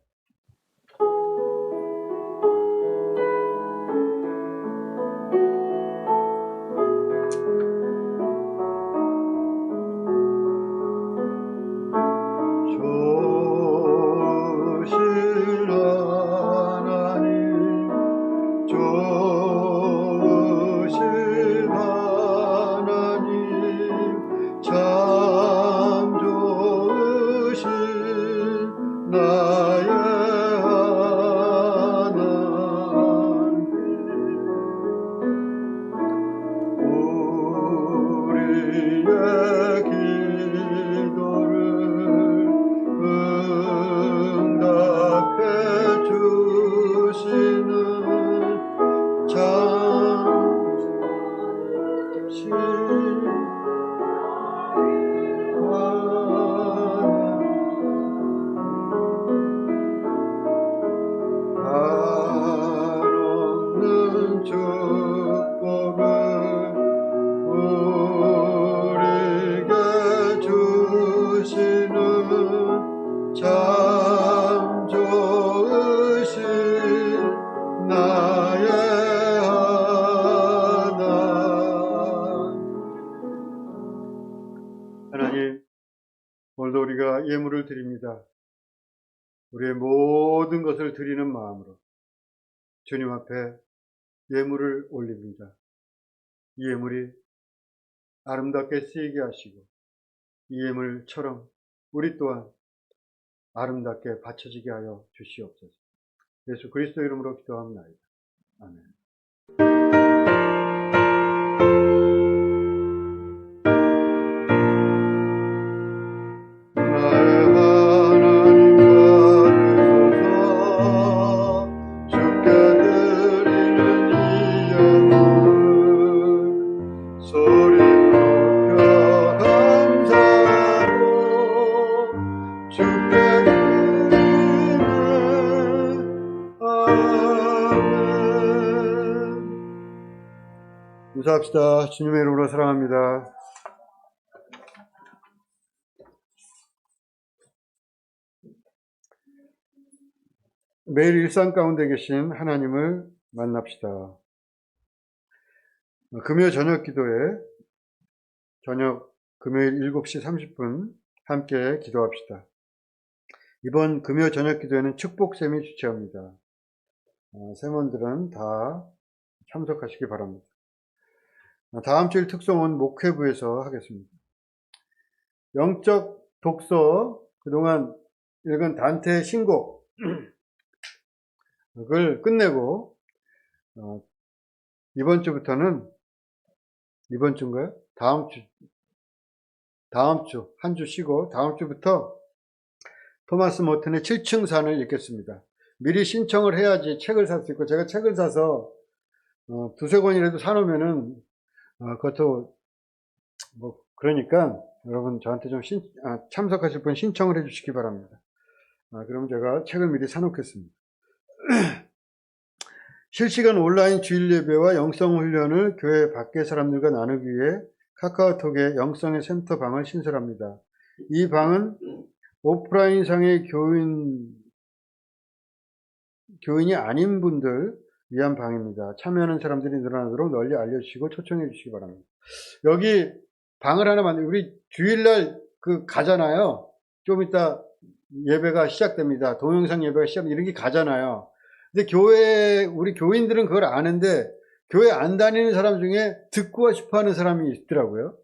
S1: 하나님, 오늘도 우리가 예물을 드립니다. 우리의 모든 것을 드리는 마음으로 주님 앞에 예물을 올립니다. 이 예물이 아름답게 쓰이게 하시고 이 예물처럼 우리 또한 아름답게 바쳐지게 하여 주시옵소서. 예수 그리스도 이름으로 기도합니다. 아멘. 인사합시다. 주님의 이름으로 사랑합니다. 매일 일상 가운데 계신 하나님을 만납시다. 금요 저녁 기도에 저녁 금요일 7시 30분 함께 기도합시다. 이번 금요 저녁 기도에는 축복샘이 주최합니다. 샘원들은 다 참석하시기 바랍니다. 다음 주일 특송은 목회부에서 하겠습니다. 영적 독서, 그동안 읽은 단테의 신곡 그걸 끝내고 이번 주부터는, 이번 주인가요? 다음 주, 한 주 쉬고 다음 주부터 토마스 모튼의 7층산을 읽겠습니다. 미리 신청을 해야지 책을 살 수 있고, 제가 책을 사서 두세 권이라도 사놓으면은 그것도 뭐 그러니까 여러분 저한테 좀 참석하실 분 신청을 해주시기 바랍니다. 그럼 제가 책을 미리 사놓겠습니다. 실시간 온라인 주일 예배와 영성 훈련을 교회 밖의 사람들과 나누기 위해 카카오톡에 영성의 센터 방을 신설합니다. 이 방은 오프라인상의 교인이 아닌 분들 위한 방입니다. 참여하는 사람들이 늘어나도록 널리 알려주시고 초청해 주시기 바랍니다. 여기 방을 하나 우리 주일날 가잖아요. 좀 이따 예배가 시작됩니다. 동영상 예배가 이렇게 가잖아요. 근데 우리 교인들은 그걸 아는데, 교회 안 다니는 사람 중에 듣고 싶어 하는 사람이 있더라고요.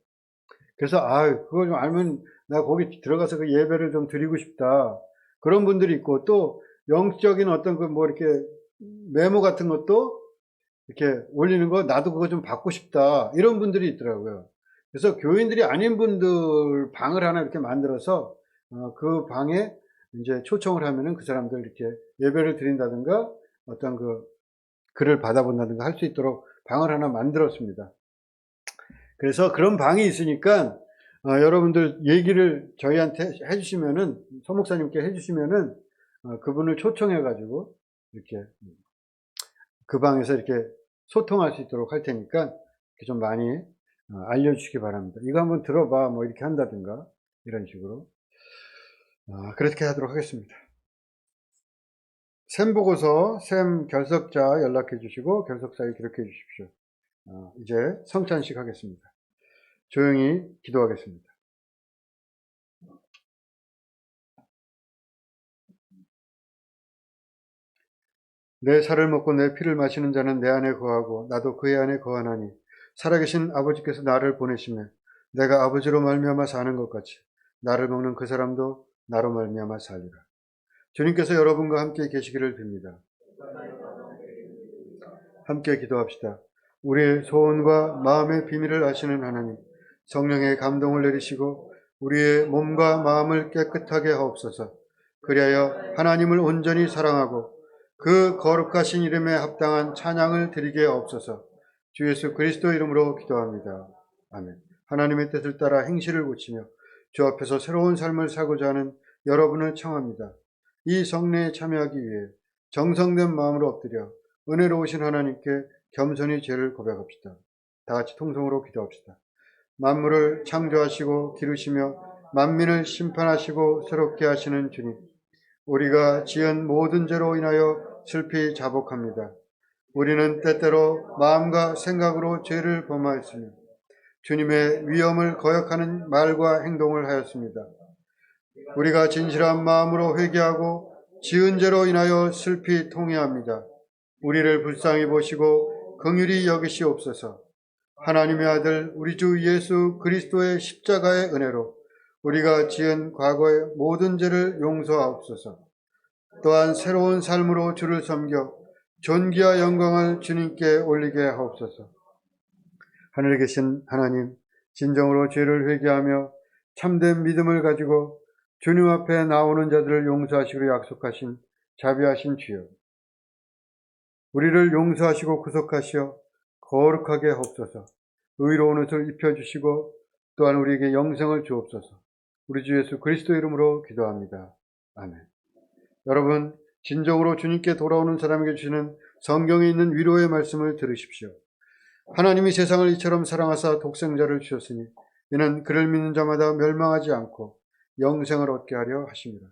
S1: 그래서, 그거 좀 알면 나 거기 들어가서 그 예배를 좀 드리고 싶다. 그런 분들이 있고, 또 영적인 어떤 이렇게 메모 같은 것도 이렇게 올리는 거, 나도 그거 좀 받고 싶다. 이런 분들이 있더라고요. 그래서 교인들이 아닌 분들 방을 하나 이렇게 만들어서, 그 방에 이제 초청을 하면은 그 사람들 이렇게 예배를 드린다든가 어떤 글을 받아본다든가 할 수 있도록 방을 하나 만들었습니다. 그래서 그런 방이 있으니까 여러분들 얘기를 저희한테 해주시면은, 소목사님께 해주시면은 그분을 초청해 가지고 이렇게 그 방에서 이렇게 소통할 수 있도록 할 테니까 좀 많이 알려주시기 바랍니다. 이거 한번 들어봐 뭐 이렇게 한다든가 이런 식으로 그렇게 하도록 하겠습니다. 샘 보고서 샘 결석자 연락해 주시고 결석사에 기록해 주십시오. 이제 성찬식 하겠습니다. 조용히 기도하겠습니다. 내 살을 먹고 내 피를 마시는 자는 내 안에 거하고 나도 그의 안에 거하나니 살아계신 아버지께서 나를 보내시며 내가 아버지로 말미암아 사는 것 같이 나를 먹는 그 사람도 나로 말미암아 살리라. 주님께서 여러분과 함께 계시기를 빕니다. 함께 기도합시다. 우리의 소원과 마음의 비밀을 아시는 하나님, 성령의 감동을 내리시고 우리의 몸과 마음을 깨끗하게 하옵소서. 그리하여 하나님을 온전히 사랑하고 그 거룩하신 이름에 합당한 찬양을 드리게 하옵소서. 주 예수 그리스도 이름으로 기도합니다. 아멘. 하나님의 뜻을 따라 행실을 고치며 주 앞에서 새로운 삶을 살고자 하는 여러분을 청합니다. 이 성례에 참여하기 위해 정성된 마음으로 엎드려 은혜로우신 하나님께 겸손히 죄를 고백합시다. 다 같이 통성으로 기도합시다. 만물을 창조하시고 기르시며 만민을 심판하시고 새롭게 하시는 주님, 우리가 지은 모든 죄로 인하여 슬피 자복합니다. 우리는 때때로 마음과 생각으로 죄를 범하였으며 주님의 위엄을 거역하는 말과 행동을 하였습니다. 우리가 진실한 마음으로 회개하고 지은 죄로 인하여 슬피 통회합니다. 우리를 불쌍히 보시고 긍휼히 여기시옵소서. 하나님의 아들 우리 주 예수 그리스도의 십자가의 은혜로 우리가 지은 과거의 모든 죄를 용서하옵소서. 또한 새로운 삶으로 주를 섬겨 존귀와 영광을 주님께 올리게 하옵소서. 하늘에 계신 하나님, 진정으로 죄를 회개하며 참된 믿음을 가지고 주님 앞에 나오는 자들을 용서하시기로 약속하신 자비하신 주여, 우리를 용서하시고 구속하시어 거룩하게 하옵소서. 의로운 옷을 입혀주시고 또한 우리에게 영생을 주옵소서. 우리 주 예수 그리스도 이름으로 기도합니다. 아멘. 여러분, 진정으로 주님께 돌아오는 사람에게 주시는 성경에 있는 위로의 말씀을 들으십시오. 하나님이 세상을 이처럼 사랑하사 독생자를 주셨으니 이는 그를 믿는 자마다 멸망하지 않고 영생을 얻게 하려 하십니다.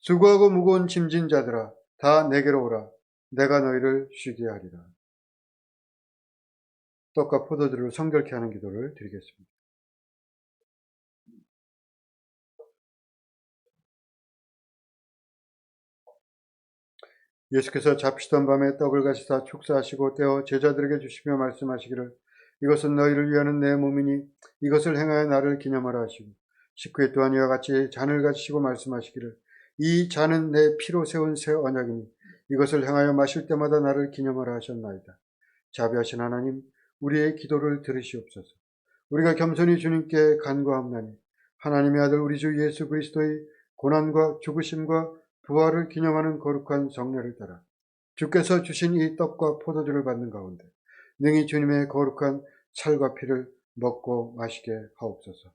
S1: 수고하고 무거운 짐진 자들아, 다 내게로 오라. 내가 너희를 쉬게 하리라. 떡과 포도주를 성결케 하는 기도를 드리겠습니다. 예수께서 잡히던 밤에 떡을 가시사 축사하시고 떼어 제자들에게 주시며 말씀하시기를 이것은 너희를 위하는 내 몸이니 이것을 행하여 나를 기념하라 하시고 식후에 또한 이와 같이 잔을 가지시고 말씀하시기를 이 잔은 내 피로 세운 새 언약이니 이것을 행하여 마실 때마다 나를 기념하라 하셨나이다. 자비하신 하나님, 우리의 기도를 들으시옵소서. 우리가 겸손히 주님께 간구하옵나니 하나님의 아들 우리 주 예수 그리스도의 고난과 죽으심과 부활을 기념하는 거룩한 성례를 따라 주께서 주신 이 떡과 포도주를 받는 가운데 능히 주님의 거룩한 살과 피를 먹고 마시게 하옵소서.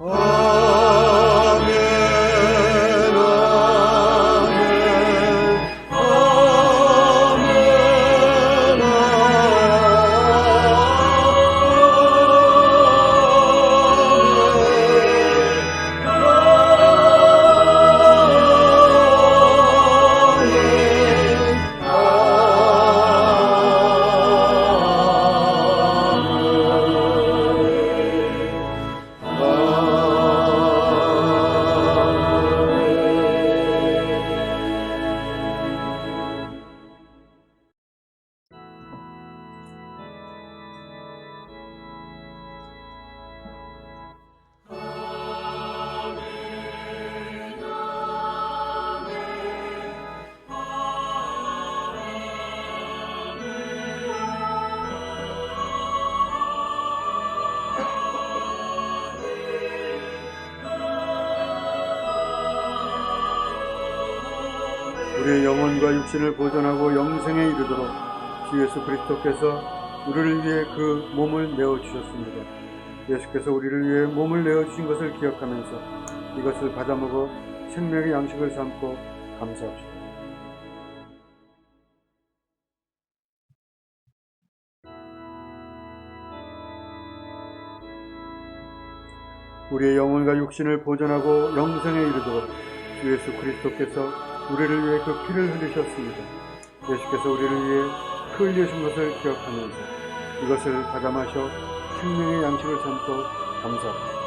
S1: 아멘. 우리의 영혼과 육신을 보존하고 영생에 이르도록 주 예수 그리스도께서 우리를 위해 그 몸을 내어주셨습니다. 예수께서 우리를 위해 몸을 내어주신 것을 기억하면서 이것을 받아먹어 생명의 양식을 삼고 감사합시다. 우리의 영혼과 육신을 보존하고 영생에 이르도록 주 예수 그리스도께서 우리를 위해 그 피를 흘리셨습니다. 예수께서 우리를 위해 피 흘리신 것을 기억하면서 이것을 받아 마셔 생명의 양식을 삼고 감사합니다.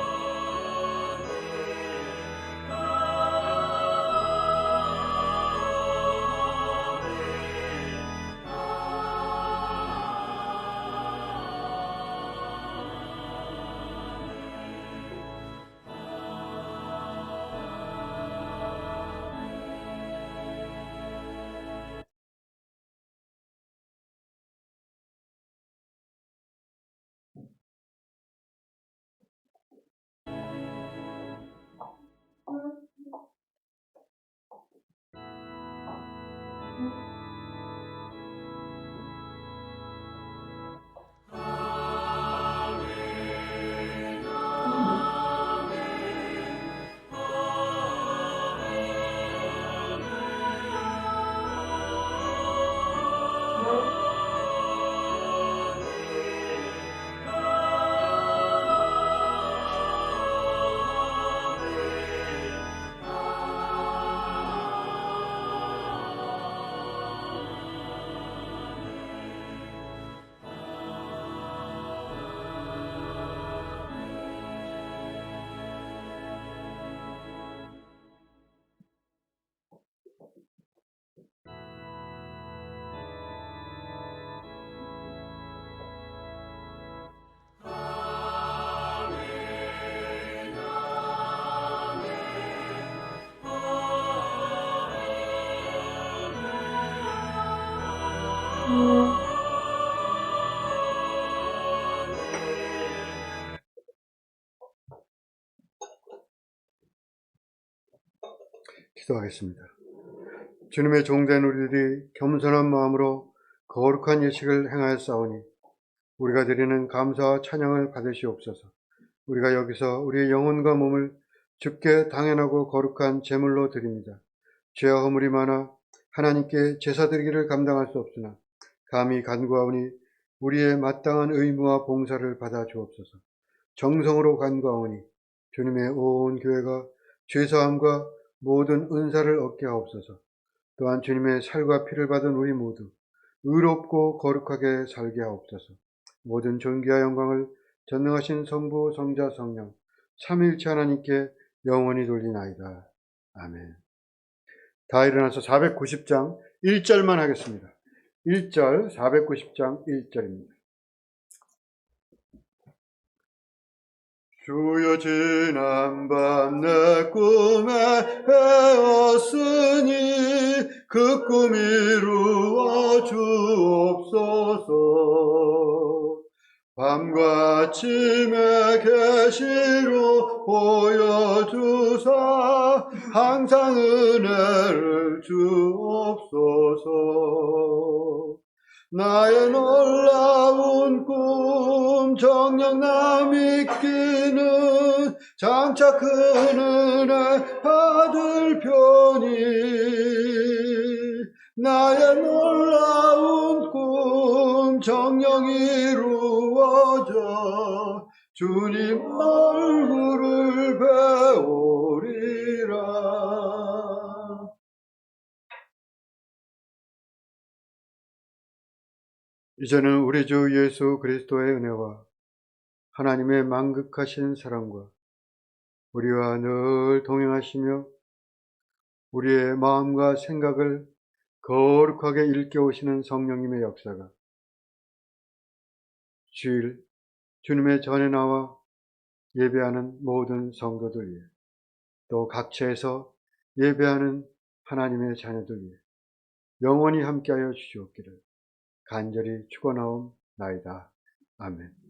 S1: 기도하겠습니다. 주님의 종된 우리들이 겸손한 마음으로 거룩한 예식을 행하였사오니 우리가 드리는 감사와 찬양을 받으시옵소서. 우리가 여기서 우리의 영혼과 몸을 주께 당연하고 거룩한 제물로 드립니다. 죄와 허물이 많아 하나님께 제사 드리기를 감당할 수 없으나 감히 간구하오니 우리의 마땅한 의무와 봉사를 받아 주옵소서. 정성으로 간구하오니 주님의 온 교회가 죄사함과 모든 은사를 얻게 하옵소서. 또한 주님의 살과 피를 받은 우리 모두 의롭고 거룩하게 살게 하옵소서. 모든 존귀와 영광을 전능하신 성부, 성자, 성령 삼위일체 하나님께 영원히 돌리나이다. 아멘. 다 일어나서 490장 1절만 하겠습니다. 1절 490장 1절입니다. 주여 지난밤 내 꿈에 배웠으니 그 꿈 이루어 주옵소서. 밤과 아침에 계시로 보여주사 항상 은혜를 주옵소서. 나의 놀라운 꿈 정녕 남이 끼는 장차 큰 은혜 받을 편이 나의 놀라운 꿈 정녕 이루어져 주님 얼굴을 배우리라. 이제는 우리 주 예수 그리스도의 은혜와 하나님의 만극하신 사랑과 우리와 늘 동행하시며 우리의 마음과 생각을 거룩하게 일깨우시는 성령님의 역사가 주일 주님의 전에 나와 예배하는 모든 성도들 위해 또 각처에서 예배하는 하나님의 자녀들 위해 영원히 함께하여 주시옵기를 간절히 축원하옵나이다. 아멘.